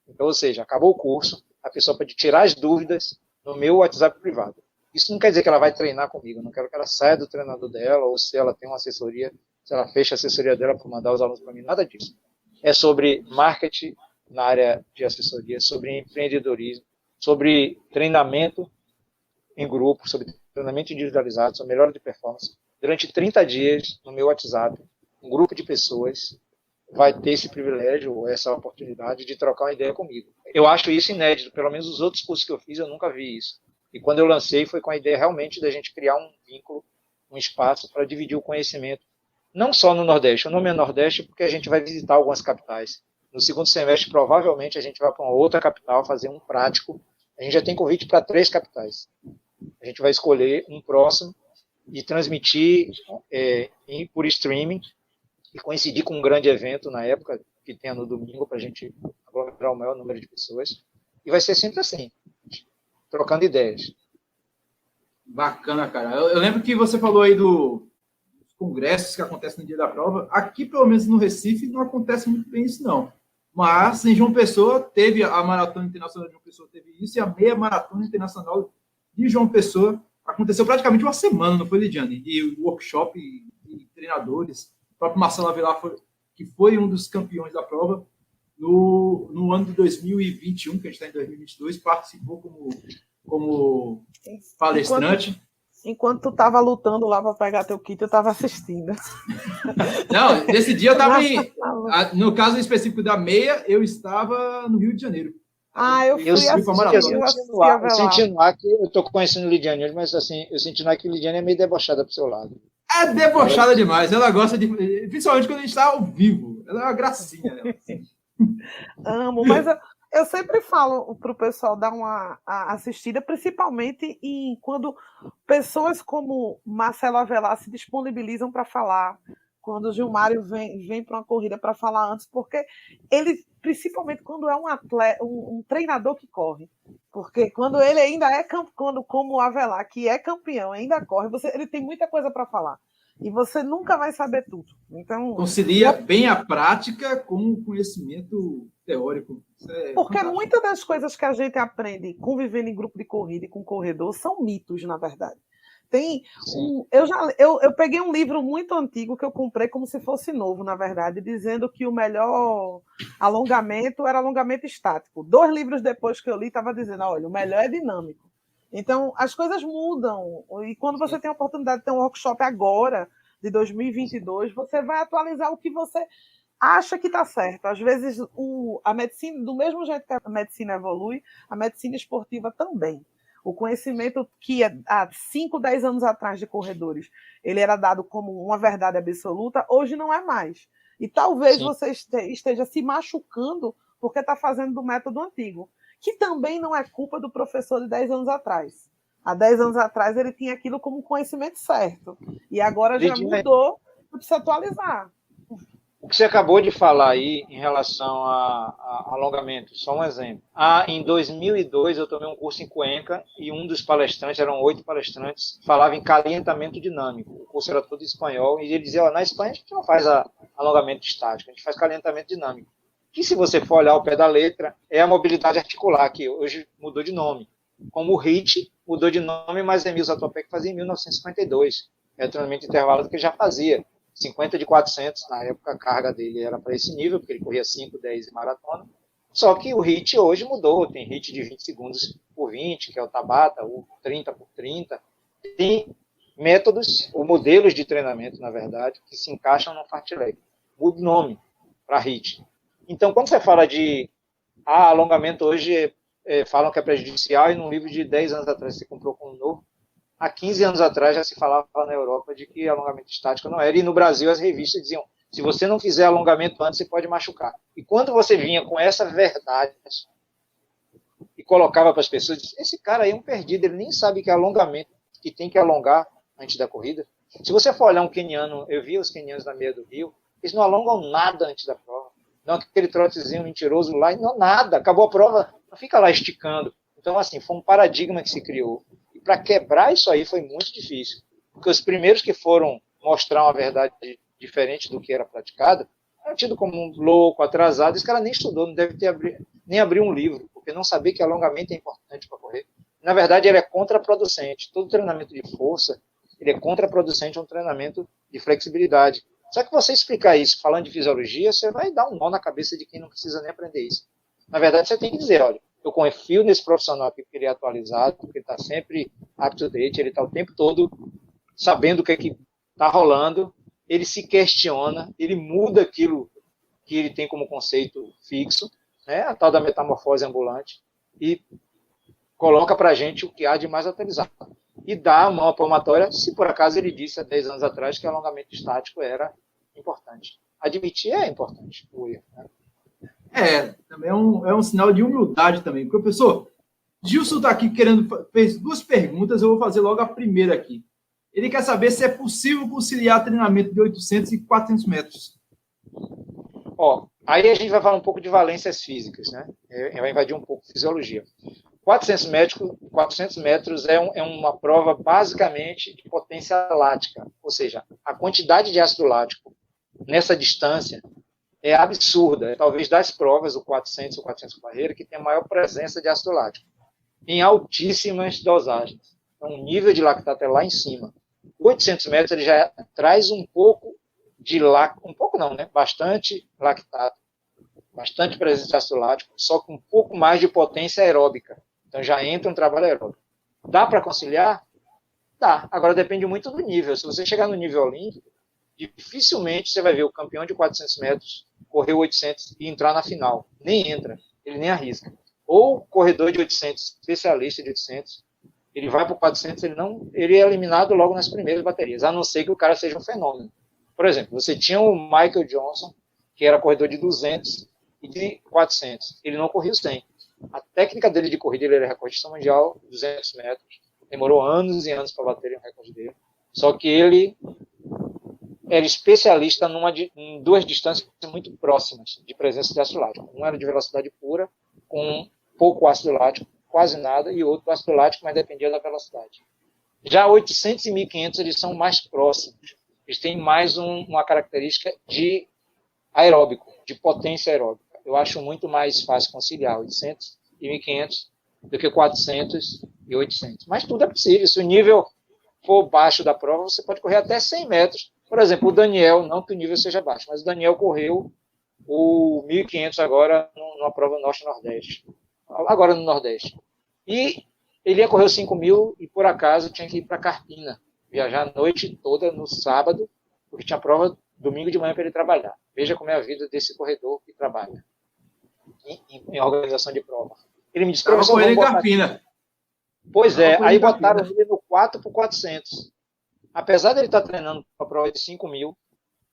[SPEAKER 3] Então, ou seja, acabou o curso, a pessoa pode tirar as dúvidas no meu WhatsApp privado. Isso não quer dizer que ela vai treinar comigo, eu não quero que ela saia do treinador dela, ou se ela tem uma assessoria, se ela fecha a assessoria dela para mandar os alunos para mim, nada disso. É sobre marketing na área de assessoria, sobre empreendedorismo, sobre treinamento em grupo, sobre treinamento individualizado, sobre melhora de performance. Durante 30 dias, no meu WhatsApp, um grupo de pessoas vai ter esse privilégio, essa oportunidade de trocar uma ideia comigo. Eu acho isso inédito, pelo menos os outros cursos que eu fiz, eu nunca vi isso. E quando eu lancei, foi com a ideia realmente da gente criar um vínculo, um espaço para dividir o conhecimento, não só no Nordeste. O nome é Nordeste porque a gente vai visitar algumas capitais. No segundo semestre, provavelmente, a gente vai para uma outra capital fazer um prático. A gente já tem convite para 3 capitais. A gente vai escolher um próximo e transmitir por streaming e coincidir com um grande evento na época, que tenha no domingo, para a gente aglomerar o maior número de pessoas. E vai ser sempre assim, trocando ideias.
[SPEAKER 1] Bacana, cara. Eu lembro que você falou aí dos congressos que acontecem no dia da prova. Aqui, pelo menos no Recife, não acontece muito bem isso, não. Mas em João Pessoa, teve a Maratona Internacional de João Pessoa, teve isso, e a meia Maratona Internacional de João Pessoa aconteceu praticamente uma semana, não foi, Lidiane? E workshop e treinadores. O próprio Marcelo Avelar, que foi um dos campeões da prova, no ano de 2021, que a gente está em 2022, participou como palestrante.
[SPEAKER 2] Enquanto tu estava lutando lá para pegar teu kit, eu estava assistindo.
[SPEAKER 1] Não, nesse dia eu estava no caso específico da meia, eu estava no Rio de Janeiro.
[SPEAKER 2] Eu fui
[SPEAKER 3] eu senti no ar que eu estou conhecendo Lidiane hoje, mas assim, eu senti no ar que Lidiane é meio debochada pro seu lado.
[SPEAKER 1] É debochada demais, ela gosta de... Principalmente quando a gente está ao vivo. Ela é uma gracinha. Né?
[SPEAKER 2] Amo, mas eu sempre falo para o pessoal dar uma assistida, principalmente quando pessoas como Marcelo Avelar se disponibilizam para falar, quando o Gilmário vem para uma corrida para falar antes, porque ele, principalmente quando é um atleta, um treinador que corre, porque quando ele ainda é como o Avelar, que é campeão, ainda corre, ele tem muita coisa para falar. E você nunca vai saber tudo. Então,
[SPEAKER 1] concilia bem a prática com o conhecimento teórico.
[SPEAKER 2] Porque muitas das coisas que a gente aprende convivendo em grupo de corrida e com corredor são mitos, na verdade. Eu peguei um livro muito antigo que eu comprei como se fosse novo, na verdade, dizendo que o melhor alongamento era alongamento estático. 2 livros depois que eu li, estava dizendo, olha, o melhor é dinâmico. Então, as coisas mudam. E quando você tem a oportunidade de ter um workshop agora, de 2022, você vai atualizar o que você acha que está certo. Às vezes, a medicina, do mesmo jeito que a medicina evolui, a medicina esportiva também. O conhecimento que há 5, 10 anos atrás de corredores, ele era dado como uma verdade absoluta, hoje não é mais. E talvez você esteja se machucando porque está fazendo do método antigo, que também não é culpa do professor de 10 anos atrás. Há 10 anos atrás ele tinha aquilo como conhecimento certo. E agora já mudou, precisa atualizar.
[SPEAKER 3] O que você acabou de falar aí em relação a alongamento, só um exemplo. Em 2002 eu tomei um curso em Cuenca e um dos palestrantes, eram 8 palestrantes, falava em calentamento dinâmico. O curso era todo em espanhol e ele dizia, na Espanha a gente não faz alongamento estático, a gente faz calentamento dinâmico. Que se você for olhar ao pé da letra, é a mobilidade articular, que hoje mudou de nome. Como o HIIT mudou de nome, mas Emil Zatopek fazia em 1952. É o treinamento intervalo que ele já fazia. 50 de 400, na época a carga dele era para esse nível, porque ele corria 5, 10 e maratona. Só que o HIIT hoje mudou, tem HIIT de 20 segundos por 20, que é o Tabata, o 30 por 30. Tem métodos, ou modelos de treinamento, na verdade, que se encaixam no fartlek. Muda o nome para HIIT. Então, quando você fala de alongamento hoje, falam que é prejudicial, e num livro de 10 anos atrás você comprou com um novo, há 15 anos atrás já se falava na Europa de que alongamento estático não era, e no Brasil as revistas diziam, se você não fizer alongamento antes, você pode machucar. E quando você vinha com essa verdade e colocava para as pessoas, dizia, esse cara aí é um perdido, ele nem sabe que é alongamento, que tem que alongar antes da corrida. Se você for olhar um queniano, eu vi os quenianos na meia do Rio, eles não alongam nada antes da prova. Não aquele trotezinho mentiroso lá, não nada, acabou a prova, não fica lá esticando. Então, assim, foi um paradigma que se criou. E para quebrar isso aí foi muito difícil. Porque os primeiros que foram mostrar uma verdade diferente do que era praticado, eram tidos como um louco, atrasado. Esse cara nem estudou, não deve ter nem abrir um livro, porque não sabia que alongamento é importante para correr. Na verdade, ele é contraproducente. Todo treinamento de força, ele é contraproducente a um treinamento de flexibilidade. Só que você explicar isso falando de fisiologia, você vai dar um nó na cabeça de quem não precisa nem aprender isso. Na verdade, você tem que dizer, olha, eu confio nesse profissional aqui porque ele é atualizado, porque ele está sempre up to date, ele está o tempo todo sabendo o que é que está rolando, ele se questiona, ele muda aquilo que ele tem como conceito fixo, né, a tal da metamorfose ambulante, e coloca para a gente o que há de mais atualizado. E dá uma palmatória, se por acaso ele disse há 10 anos atrás que alongamento estático era importante. Admitir é importante, o erro, né?
[SPEAKER 1] Também é um sinal de humildade também. Professor, Gilson está aqui fez 2 perguntas, eu vou fazer logo a primeira aqui. Ele quer saber se é possível conciliar treinamento de 800 e 400 metros.
[SPEAKER 3] Aí a gente vai falar um pouco de valências físicas, né? Vai invadir um pouco de fisiologia. 400 metros é uma prova basicamente de potência lática, ou seja, a quantidade de ácido lático nessa distância é absurda. É talvez das provas, o 400 ou 400 barreira, que tem a maior presença de ácido lático, em altíssimas dosagens. Então, o nível de lactato é lá em cima. 800 metros ele já traz um pouco de lactato, um pouco não, né? Bastante lactato, bastante presença de ácido lático, só com um pouco mais de potência aeróbica. Então, já entra um trabalho aeróbico. Dá para conciliar? Dá. Agora, depende muito do nível. Se você chegar no nível olímpico, dificilmente você vai ver o campeão de 400 metros correr 800 e entrar na final. Nem entra, ele nem arrisca. Ou corredor de 800, especialista de 800, ele vai para o 400, ele é eliminado logo nas primeiras baterias, a não ser que o cara seja um fenômeno. Por exemplo, você tinha o Michael Johnson, que era corredor de 200 e de 400. Ele não corria os 100. A técnica dele de corrida, ele era recordista mundial, 200 metros. Demorou anos e anos para bater o recorde dele. Só que ele era especialista em 2 distâncias muito próximas de presença de ácido lático. Um era de velocidade pura, com pouco ácido lático, quase nada, e outro ácido lático, mas dependia da velocidade. Já 800 e 1500, eles são mais próximos. Eles têm mais uma característica de aeróbico, de potência aeróbica. Eu acho muito mais fácil conciliar 800 e 1500 do que 400 e 800. Mas tudo é possível. Se o nível for baixo da prova, você pode correr até 100 metros. Por exemplo, o Daniel, não que o nível seja baixo, mas o Daniel correu o 1.500 agora numa prova Norte-Nordeste. Agora no Nordeste. E ele ia correr os 5.000 e, por acaso, tinha que ir para Carpina. Viajar a noite toda no sábado, porque tinha prova domingo de manhã para ele trabalhar. Veja como é a vida desse corredor que trabalha em organização de prova. Ele me disse,
[SPEAKER 1] Estava correndo em Carpina.
[SPEAKER 3] Pois é, aí botaram ele no 4 por 400. Apesar de ele estar treinando para a prova de 5.000,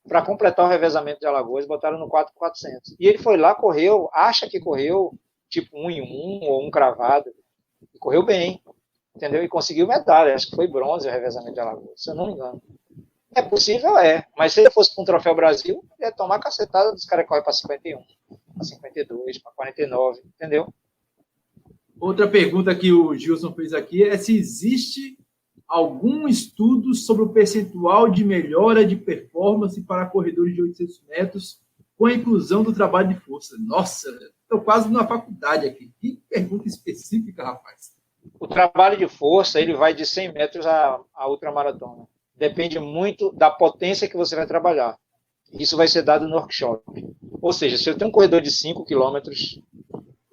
[SPEAKER 3] para completar o revezamento de Alagoas, botaram no 4 por 400. E ele foi lá, correu, acha que correu tipo 1 em 1 ou 1 cravado, e correu bem, entendeu? E conseguiu medalha, acho que foi bronze o revezamento de Alagoas, se eu não me engano. É possível, mas se ele fosse para um Troféu Brasil, ele ia tomar cacetada dos caras que correm para 51, para 52, para 49, entendeu?
[SPEAKER 1] Outra pergunta que o Gilson fez aqui é se existe algum estudo sobre o percentual de melhora de performance para corredores de 800 metros com a inclusão do trabalho de força. Nossa, estou quase na faculdade aqui. Que pergunta específica, rapaz.
[SPEAKER 3] O trabalho de força, ele vai de 100 metros a ultramaratona. Depende muito da potência que você vai trabalhar. Isso vai ser dado no workshop. Ou seja, se eu tenho um corredor de 5 quilômetros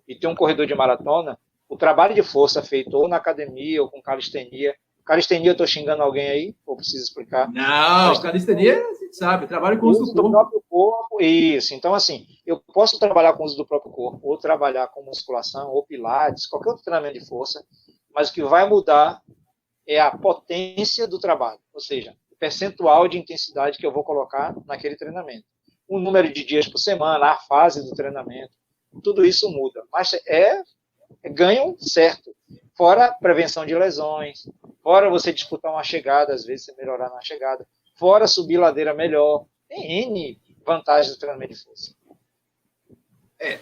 [SPEAKER 3] e tenho um corredor de maratona, o trabalho de força feito ou na academia ou com calistenia. Calistenia, eu estou xingando alguém aí? Ou preciso explicar?
[SPEAKER 1] Não, calistenia, a gente sabe, trabalho com o uso
[SPEAKER 3] do próprio corpo. Isso. Então, assim, eu posso trabalhar com o uso do próprio corpo, ou trabalhar com musculação, ou pilates, qualquer outro treinamento de força, mas o que vai mudar é a potência do trabalho, ou seja, o percentual de intensidade que eu vou colocar naquele treinamento. O número de dias por semana, a fase do treinamento, tudo isso muda. Mas ganho certo. Fora prevenção de lesões, fora você disputar uma chegada, às vezes você melhorar na chegada, fora subir ladeira melhor. Tem N vantagens do treinamento de força.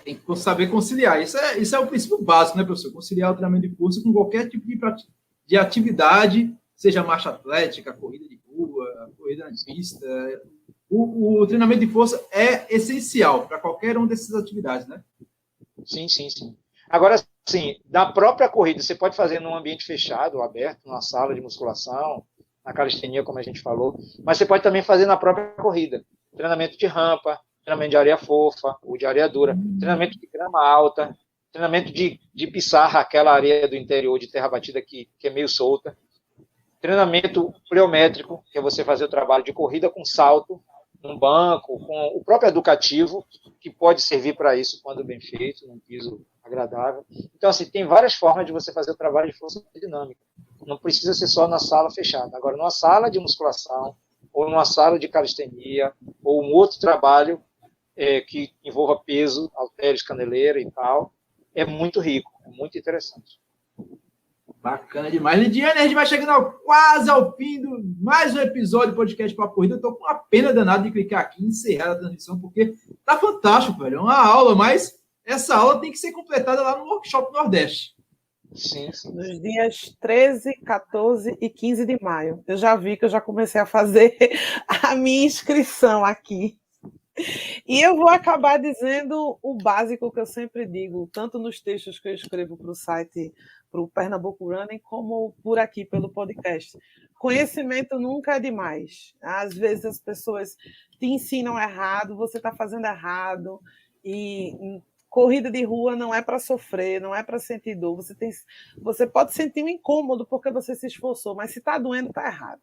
[SPEAKER 1] Tem que saber conciliar. Isso é o princípio básico, né, professor? Conciliar o treinamento de força com qualquer tipo de atividade, seja marcha atlética, corrida de rua, corrida na pista. O treinamento de força é essencial para qualquer uma dessas atividades, né?
[SPEAKER 3] Sim, sim, sim. Agora, sim, na própria corrida, você pode fazer num ambiente fechado, aberto, numa sala de musculação, na calistenia, como a gente falou, mas você pode também fazer na própria corrida. Treinamento de rampa, treinamento de areia fofa ou de areia dura, treinamento de grama alta, treinamento de pissarra, aquela areia do interior de terra batida que é meio solta, treinamento pliométrico, que é você fazer o trabalho de corrida com salto, num banco, com o próprio educativo, que pode servir para isso quando bem feito, num piso agradável. Então, assim, tem várias formas de você fazer o trabalho de força dinâmica. Não precisa ser só na sala fechada. Agora, numa sala de musculação, ou numa sala de calistenia, ou um outro trabalho que envolva peso, halteres, caneleira e tal, é muito rico, é muito interessante.
[SPEAKER 1] Bacana demais. Lidiane, a gente vai chegando quase ao fim do mais um episódio do podcast Papo Corrida. Eu tô com uma pena danada de clicar aqui e encerrar a transmissão, porque tá fantástico, velho. É uma aula, mas essa aula tem que ser completada lá no Workshop Nordeste.
[SPEAKER 3] Sim, sim.
[SPEAKER 2] Nos dias 13, 14 e 15 de maio. Eu já vi que eu já comecei a fazer a minha inscrição aqui. E eu vou acabar dizendo o básico que eu sempre digo, tanto nos textos que eu escrevo para o site, para o Pernambuco Running, como por aqui, pelo podcast. Conhecimento nunca é demais. Às vezes as pessoas te ensinam errado, você está fazendo errado, e corrida de rua não é para sofrer, não é para sentir dor. Você pode sentir um incômodo porque você se esforçou, mas se está doendo, está errado.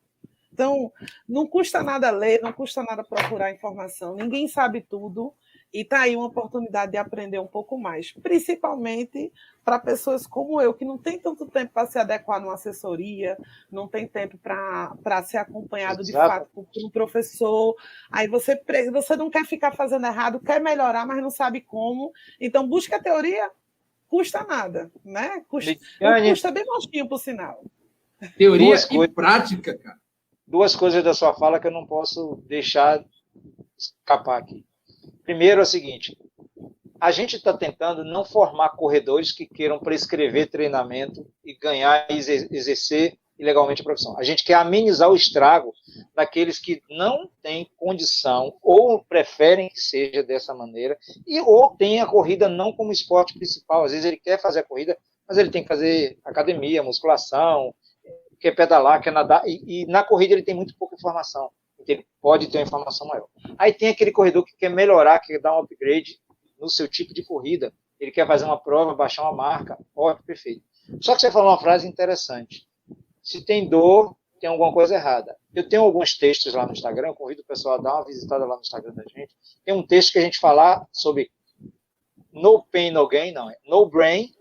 [SPEAKER 2] Então, não custa nada ler, não custa nada procurar informação. Ninguém sabe tudo e está aí uma oportunidade de aprender um pouco mais, principalmente para pessoas como eu, que não tem tanto tempo para se adequar numa assessoria, não tem tempo para ser acompanhado de fato por um professor. Aí você não quer ficar fazendo errado, quer melhorar, mas não sabe como. Então, busca a teoria, custa nada, né? Custa bem baixinho, por sinal.
[SPEAKER 1] Teoria e prática, cara.
[SPEAKER 3] Duas coisas da sua fala que eu não posso deixar escapar aqui. Primeiro é o seguinte, a gente está tentando não formar corredores que queiram prescrever treinamento e ganhar e exercer ilegalmente a profissão. A gente quer amenizar o estrago daqueles que não têm condição ou preferem que seja dessa maneira ou têm a corrida não como esporte principal. Às vezes ele quer fazer a corrida, mas ele tem que fazer academia, musculação, quer pedalar, quer nadar, e na corrida ele tem muito pouca informação, então ele pode ter uma informação maior. Aí tem aquele corredor que quer melhorar, quer dar um upgrade no seu tipo de corrida, ele quer fazer uma prova, baixar uma marca, ótimo, perfeito. Só que você falou uma frase interessante, se tem dor, tem alguma coisa errada. Eu tenho alguns textos lá no Instagram, eu convido o pessoal a dar uma visitada lá no Instagram da gente, tem um texto que a gente fala sobre no pain, no gain, não, é no brain,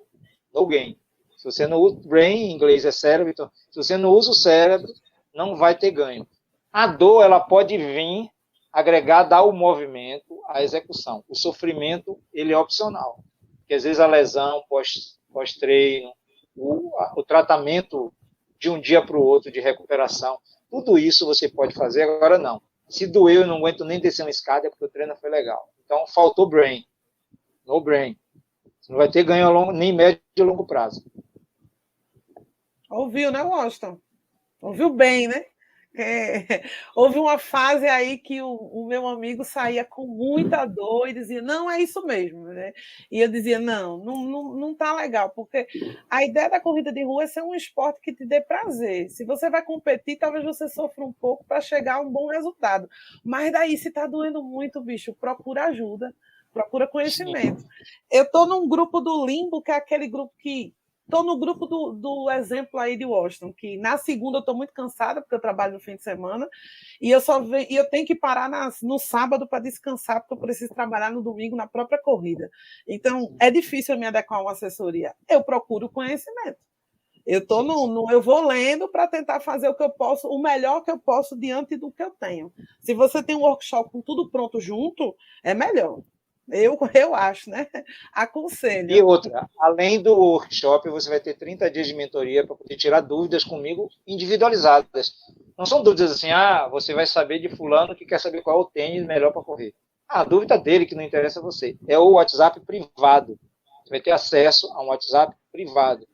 [SPEAKER 3] no gain. Se você não usa brain, em inglês é cérebro, então, se você não usa o cérebro, não vai ter ganho. A dor, ela pode vir agregada ao movimento, à execução. O sofrimento, ele é opcional. Porque às vezes a lesão pós-treino, o tratamento de um dia para o outro de recuperação, tudo isso você pode fazer, agora não. Se doeu, eu não aguento nem descer uma escada, é porque o treino foi legal. Então, faltou brain. No brain. Você não vai ter ganho a longo, nem médio e longo prazo.
[SPEAKER 2] Ouviu, né, Washington? Ouviu bem, né? Houve uma fase aí que o meu amigo saía com muita dor e dizia, não, é isso mesmo, né? E eu dizia, não tá legal, porque a ideia da corrida de rua é ser um esporte que te dê prazer. Se você vai competir, talvez você sofra um pouco para chegar a um bom resultado. Mas daí, se tá doendo muito, bicho, procura ajuda, procura conhecimento. Eu tô num grupo do Limbo, que é aquele grupo que estou no grupo do exemplo aí de Washington, que na segunda eu estou muito cansada, porque eu trabalho no fim de semana, e eu tenho que parar no sábado para descansar, porque eu preciso trabalhar no domingo na própria corrida. Então, é difícil eu me adequar a uma assessoria. Eu procuro conhecimento. Eu vou lendo para tentar fazer o que eu posso, o melhor que eu posso diante do que eu tenho. Se você tem um workshop com tudo pronto junto, é melhor. Eu acho, né? Aconselho.
[SPEAKER 3] E outra, além do workshop, você vai ter 30 dias de mentoria para poder tirar dúvidas comigo individualizadas. Não são dúvidas assim, você vai saber de fulano que quer saber qual é o tênis melhor para correr. A dúvida dele que não interessa a você. É o WhatsApp privado. Você vai ter acesso a um WhatsApp privado.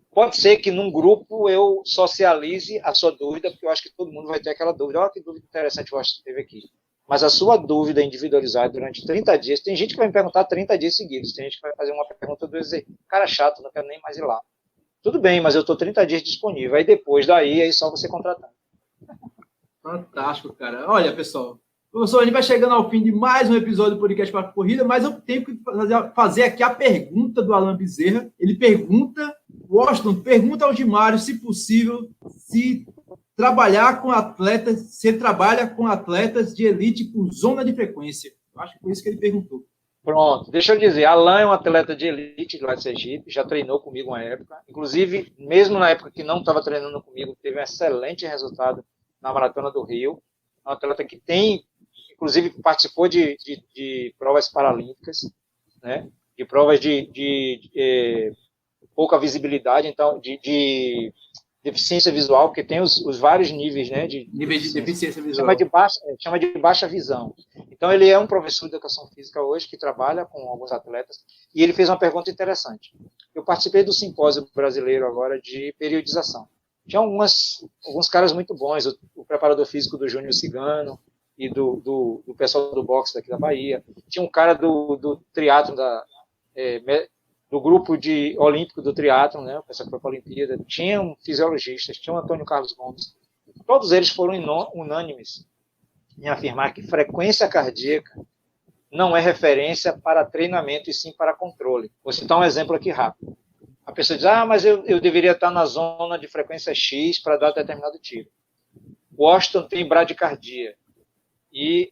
[SPEAKER 3] Pode ser que num grupo eu socialize a sua dúvida, porque eu acho que todo mundo vai ter aquela dúvida. Olha que dúvida interessante você teve aqui. Mas a sua dúvida individualizada durante 30 dias, tem gente que vai me perguntar 30 dias seguidos, tem gente que vai fazer uma pergunta do dizer, cara chato, não quero nem mais ir lá. Tudo bem, mas eu estou 30 dias disponível, aí depois daí é só você contratar.
[SPEAKER 1] Fantástico, cara. Olha, pessoal, professor, a gente vai chegando ao fim de mais um episódio do podcast para Corrida, mas eu tenho que fazer aqui a pergunta do Alan Bezerra. Ele pergunta, Washington, pergunta ao Gimário, se possível, se trabalhar com atletas, se trabalha com atletas de elite por zona de frequência. Eu acho que foi isso que ele perguntou.
[SPEAKER 3] Pronto, deixa eu dizer, Alan é um atleta de elite lá de Sergipe, já treinou comigo uma época, inclusive, mesmo na época que não estava treinando comigo, teve um excelente resultado na Maratona do Rio, é um atleta que tem, inclusive, participou de provas paralímpicas, né, de provas de pouca visibilidade, então, de deficiência visual, porque tem os vários níveis, né, de
[SPEAKER 1] deficiência visual.
[SPEAKER 3] Chama de baixa visão. Então, ele é um professor de educação física hoje, que trabalha com alguns atletas, e ele fez uma pergunta interessante. Eu participei do simpósio brasileiro agora de periodização. Tinha alguns caras muito bons, o preparador físico do Júnior Cigano e do pessoal do boxe daqui da Bahia. Tinha um cara do triatlo do grupo olímpico do triatlon, né, o pessoal que foi para a Olimpíada, tinha um fisiologista, tinha o Antônio Carlos Gomes. Todos eles foram unânimes em afirmar que frequência cardíaca não é referência para treinamento e sim para controle. Vou citar um exemplo aqui rápido. A pessoa diz, mas eu deveria estar na zona de frequência X para dar determinado tiro. Washington tem bradicardia e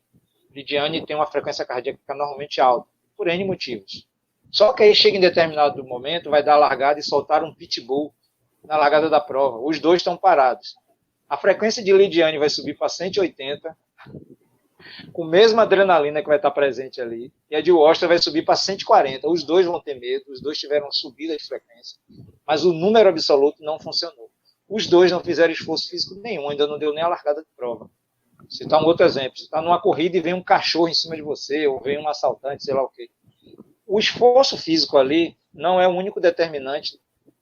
[SPEAKER 3] Lidiane tem uma frequência cardíaca normalmente alta, por N motivos. Só que aí chega em determinado momento, vai dar a largada e soltar um pitbull na largada da prova. Os dois estão parados. A frequência de Lidiane vai subir para 180, com a mesma adrenalina que vai estar presente ali, e a de Washington vai subir para 140. Os dois vão ter medo, os dois tiveram subida de frequência, mas o número absoluto não funcionou. Os dois não fizeram esforço físico nenhum, ainda não deu nem a largada de prova. Você está um outro exemplo, você está numa corrida e vem um cachorro em cima de você, ou vem um assaltante, sei lá o quê. O esforço físico ali não é o único determinante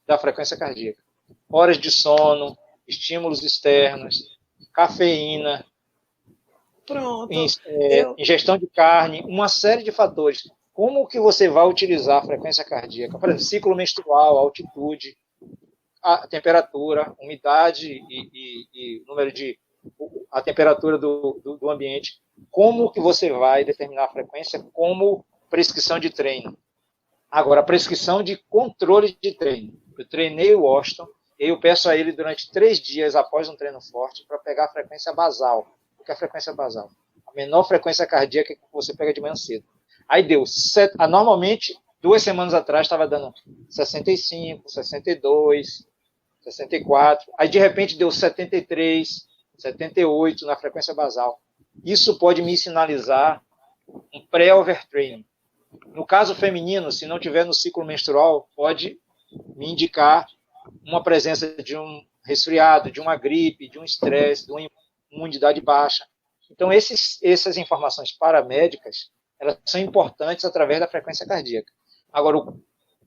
[SPEAKER 3] da frequência cardíaca. Horas de sono, estímulos externos, cafeína, ingestão de carne, uma série de fatores. Como que você vai utilizar a frequência cardíaca? Por exemplo, ciclo menstrual, altitude, a temperatura, umidade e número a temperatura do ambiente. Como que você vai determinar a frequência como prescrição de treino? Agora, a prescrição de controle de treino. Eu treinei o Washington, e eu peço a ele durante 3 dias após um treino forte para pegar a frequência basal. O que é a frequência basal? A menor frequência cardíaca que você pega de manhã cedo. Aí deu, normalmente, 2 semanas atrás estava dando 65, 62, 64. Aí, de repente, deu 73, 78 na frequência basal. Isso pode me sinalizar um pré-overtraining. No caso feminino, se não tiver no ciclo menstrual, pode me indicar uma presença de um resfriado, de uma gripe, de um estresse, de uma imunidade baixa. Então, essas informações paramédicas, elas são importantes através da frequência cardíaca. Agora, o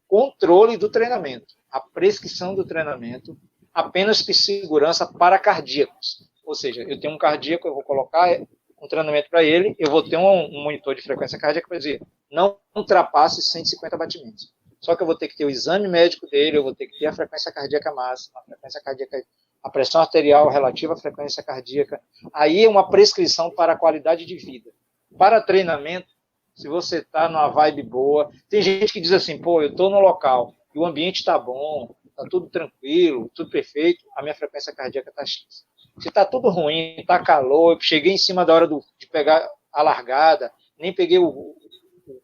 [SPEAKER 3] controle do treinamento, a prescrição do treinamento, apenas por segurança para cardíacos. Ou seja, eu tenho um cardíaco, eu vou colocar um treinamento para ele, eu vou ter um monitor de frequência cardíaca para dizer, não ultrapasse 150 batimentos. Só que eu vou ter que ter o exame médico dele, eu vou ter que ter a frequência cardíaca máxima, a frequência cardíaca, a pressão arterial relativa à frequência cardíaca. Aí é uma prescrição para a qualidade de vida. Para treinamento, se você está numa vibe boa, tem gente que diz assim, eu estou no local e o ambiente está bom, está tudo tranquilo, tudo perfeito, a minha frequência cardíaca está X. Se está tudo ruim, está calor, eu cheguei em cima da hora de pegar a largada, nem peguei o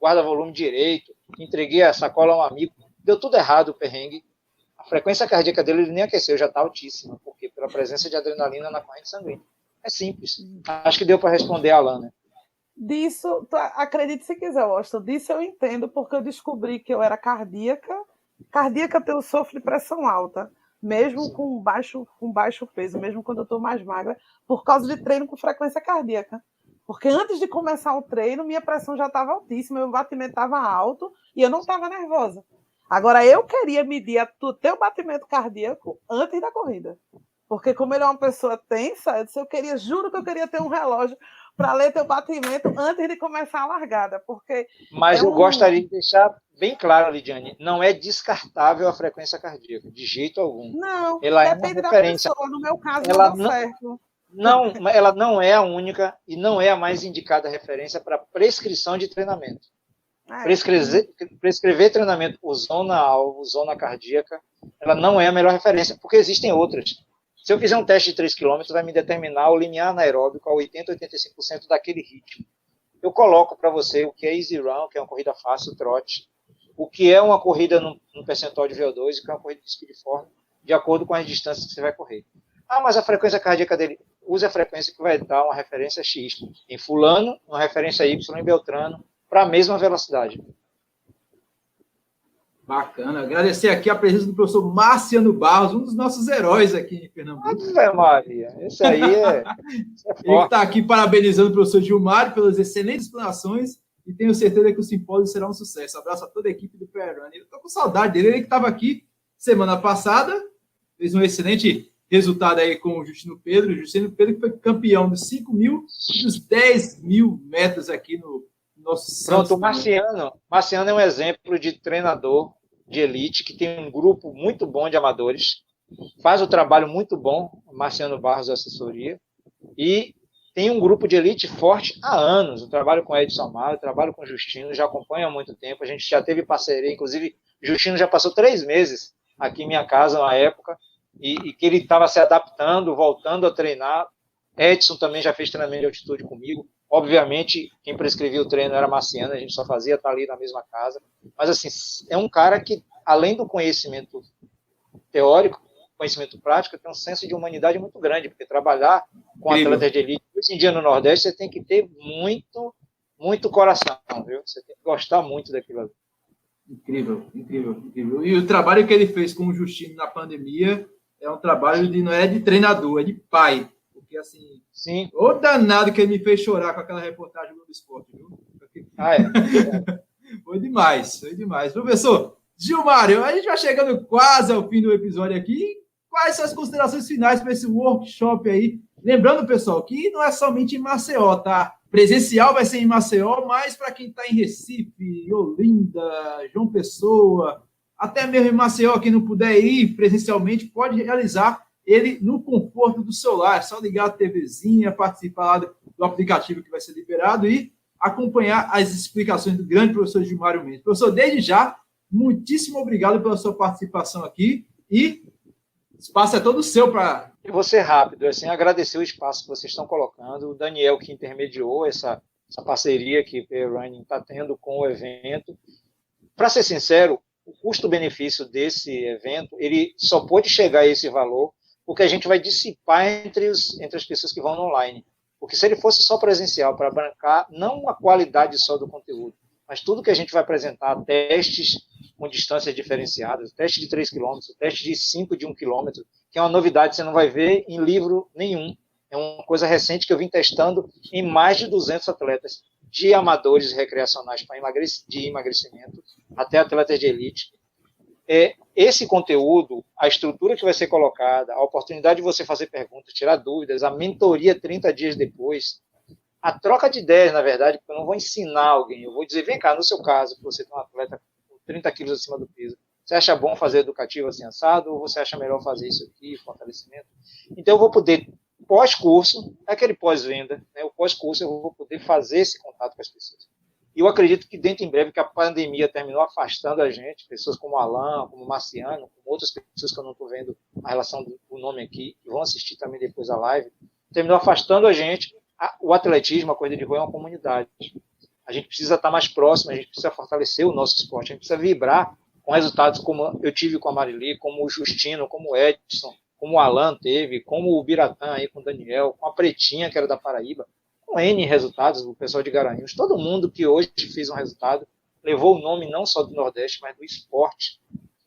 [SPEAKER 3] guarda-volume direito, entreguei a sacola a um amigo, deu tudo errado o perrengue. A frequência cardíaca dele ele nem aqueceu, já está altíssima, porque pela presença de adrenalina na corrente sanguínea. É simples. Acho que deu para responder a Alana.
[SPEAKER 2] Disso, acredite se quiser, Washington, disso eu entendo, porque eu descobri que eu era cardíaca eu sofro de pressão alta, mesmo com baixo peso, mesmo quando eu estou mais magra, por causa de treino com frequência cardíaca. Porque antes de começar o treino, minha pressão já estava altíssima, meu batimento estava alto e eu não estava nervosa. Agora, eu queria medir o teu batimento cardíaco antes da corrida. Porque como ele é uma pessoa tensa, juro que eu queria ter um relógio para ler teu batimento antes de começar a largada.
[SPEAKER 3] Mas eu gostaria de deixar bem claro, Lidiane, não é descartável a frequência cardíaca, de jeito algum.
[SPEAKER 2] Não,
[SPEAKER 3] ela
[SPEAKER 2] depende
[SPEAKER 3] é uma referência.
[SPEAKER 2] da pessoa, no meu caso
[SPEAKER 3] ela
[SPEAKER 2] não deu certo.
[SPEAKER 3] Não, ela não é a única e não é a mais indicada referência para prescrição de treinamento. Prescrever treinamento por zona-alvo, zona cardíaca, ela não é a melhor referência, porque existem outras. Se eu fizer um teste de 3 km, vai me determinar o limiar anaeróbico a 80, 85% daquele ritmo. Eu coloco para você o que é easy run, que é uma corrida fácil, trote, o que é uma corrida no percentual de VO2, o que é uma corrida de speedform, de acordo com as distâncias que você vai correr. Ah, mas a frequência cardíaca dele, use a frequência que vai dar uma referência X em fulano, uma referência Y em Beltrano, para a mesma velocidade.
[SPEAKER 1] Bacana. Agradecer aqui a presença do professor Marciano Barros, um dos nossos heróis aqui em Pernambuco.
[SPEAKER 3] Ave Maria, esse aí é
[SPEAKER 1] forte. Ele está aqui parabenizando o professor Gilmário pelas excelentes explanações e tenho certeza que o simpósio será um sucesso. Abraço a toda a equipe do Perrun. Eu estou com saudade dele, ele que estava aqui semana passada, fez um excelente resultado aí com o Justino Pedro. O Justino Pedro que foi campeão dos 5.000 e dos 10.000 metros aqui no nosso
[SPEAKER 3] Pronto, o Marciano é um exemplo de treinador de elite que tem um grupo muito bom de amadores, faz um trabalho muito bom, Marciano Barros da assessoria, e tem um grupo de elite forte há anos. Eu trabalho com Edson Amaro, trabalho com o Justino, já acompanho há muito tempo, a gente já teve parceria, inclusive o Justino já passou 3 meses aqui em minha casa na época, e que ele estava se adaptando, voltando a treinar. Edson também já fez treinamento de altitude comigo. Obviamente, quem prescrevia o treino era Marciano, a gente só fazia estar ali na mesma casa. Mas, assim, é um cara que, além do conhecimento teórico, conhecimento prático, tem um senso de humanidade muito grande, porque trabalhar com atletas de elite, hoje em dia no Nordeste, você tem que ter muito, muito coração, viu? Você tem que gostar muito daquilo ali.
[SPEAKER 1] Incrível, incrível, incrível. E o trabalho que ele fez com o Justino na pandemia é um trabalho não é de treinador, é de pai. Porque, assim,
[SPEAKER 3] sim,
[SPEAKER 1] o danado que ele me fez chorar com aquela reportagem do Esporte, viu? Foi demais, foi demais. Professor Gilmário, a gente vai chegando quase ao fim do episódio aqui. Quais são as considerações finais para esse workshop aí? Lembrando, pessoal, que não é somente em Maceió, tá? Presencial vai ser em Maceió, mas para quem está em Recife, Olinda, João Pessoa, até mesmo em Maceió, quem não puder ir presencialmente, pode realizar ele no conforto do celular. É só ligar a TVzinha, participar lá do aplicativo que vai ser liberado e acompanhar as explicações do grande professor Gilmário Mendes. Professor, desde já, muitíssimo obrigado pela sua participação aqui e o espaço é todo seu para...
[SPEAKER 3] Eu vou ser rápido, assim, agradecer o espaço que vocês estão colocando, o Daniel que intermediou essa parceria que o Perrun está tendo com o evento. Para ser sincero, o custo-benefício desse evento, ele só pode chegar a esse valor porque a gente vai dissipar entre as pessoas que vão no online. Porque se ele fosse só presencial, para bancar, não a qualidade só do conteúdo, mas tudo que a gente vai apresentar, testes com distâncias diferenciadas, teste de 3 km, teste de 5 de 1 km, que é uma novidade, você não vai ver em livro nenhum. É uma coisa recente que eu vim testando em mais de 200 atletas, de amadores recreacionais de emagrecimento, até atletas de elite. Esse conteúdo, a estrutura que vai ser colocada, a oportunidade de você fazer perguntas, tirar dúvidas, a mentoria 30 dias depois, a troca de ideias, na verdade, porque eu não vou ensinar alguém, eu vou dizer, vem cá, no seu caso, que você tem um atleta com 30 quilos acima do peso, você acha bom fazer educativo assim assado, ou você acha melhor fazer isso aqui, fortalecimento? Então eu vou poder, pós-curso, aquele pós-venda, né, o pós-curso eu vou poder fazer esse contato com as pessoas. E eu acredito que dentro em breve, que a pandemia terminou afastando a gente, pessoas como Alan, como Marciano, como outras pessoas que eu não estou vendo a relação do nome aqui, que vão assistir também depois a live, terminou afastando a gente. O atletismo, a corrida de rua é uma comunidade. A gente precisa estar mais próximo, a gente precisa fortalecer o nosso esporte, a gente precisa vibrar com resultados como eu tive com a Marili, como o Justino, como o Edson, como o Alan teve, como o Biratã aí com o Daniel, com a Pretinha, que era da Paraíba, com N resultados do pessoal de Garanhuns. Todo mundo que hoje fez um resultado levou o nome não só do Nordeste, mas do esporte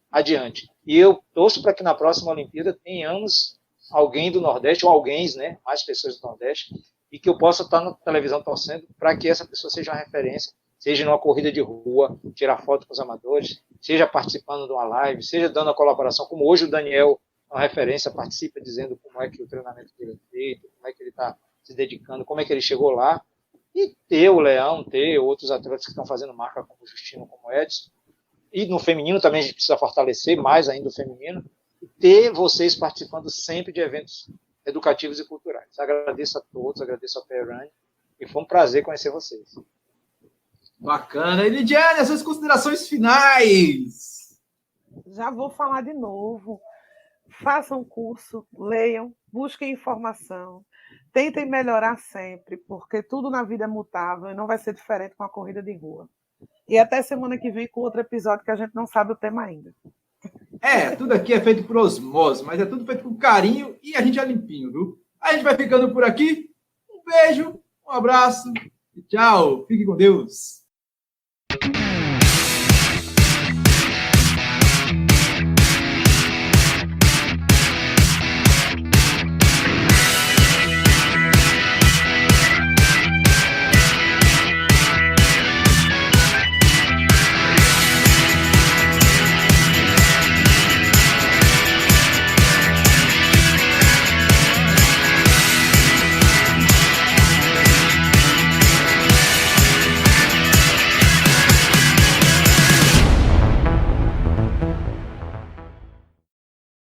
[SPEAKER 3] adiante. E eu torço para que na próxima Olimpíada tenhamos alguém do Nordeste, ou alguém, né, mais pessoas do Nordeste, e que eu possa estar na televisão torcendo para que essa pessoa seja uma referência, seja numa corrida de rua, tirar foto com os amadores, seja participando de uma live, seja dando a colaboração, como hoje o Daniel, uma referência, participa dizendo como é que o treinamento dele é feito, como é que ele está se dedicando, como é que ele chegou lá, e ter o Leão, ter outros atletas que estão fazendo marca como o Justino, como o Edson, e no feminino também a gente precisa fortalecer mais ainda o feminino, e ter vocês participando sempre de eventos educativos e culturais. Agradeço a todos, agradeço ao Perrani, e foi um prazer conhecer vocês.
[SPEAKER 1] Bacana. E Lidiane, as suas considerações finais.
[SPEAKER 2] Já vou falar de novo. Façam curso, leiam, busquem informação, tentem melhorar sempre, porque tudo na vida é mutável e não vai ser diferente com a corrida de rua. E até semana que vem com outro episódio que a gente não sabe o tema ainda.
[SPEAKER 1] Tudo aqui é feito por osmose, mas é tudo feito com carinho e a gente é limpinho, viu? A gente vai ficando por aqui. Um beijo, um abraço e tchau. Fique com Deus.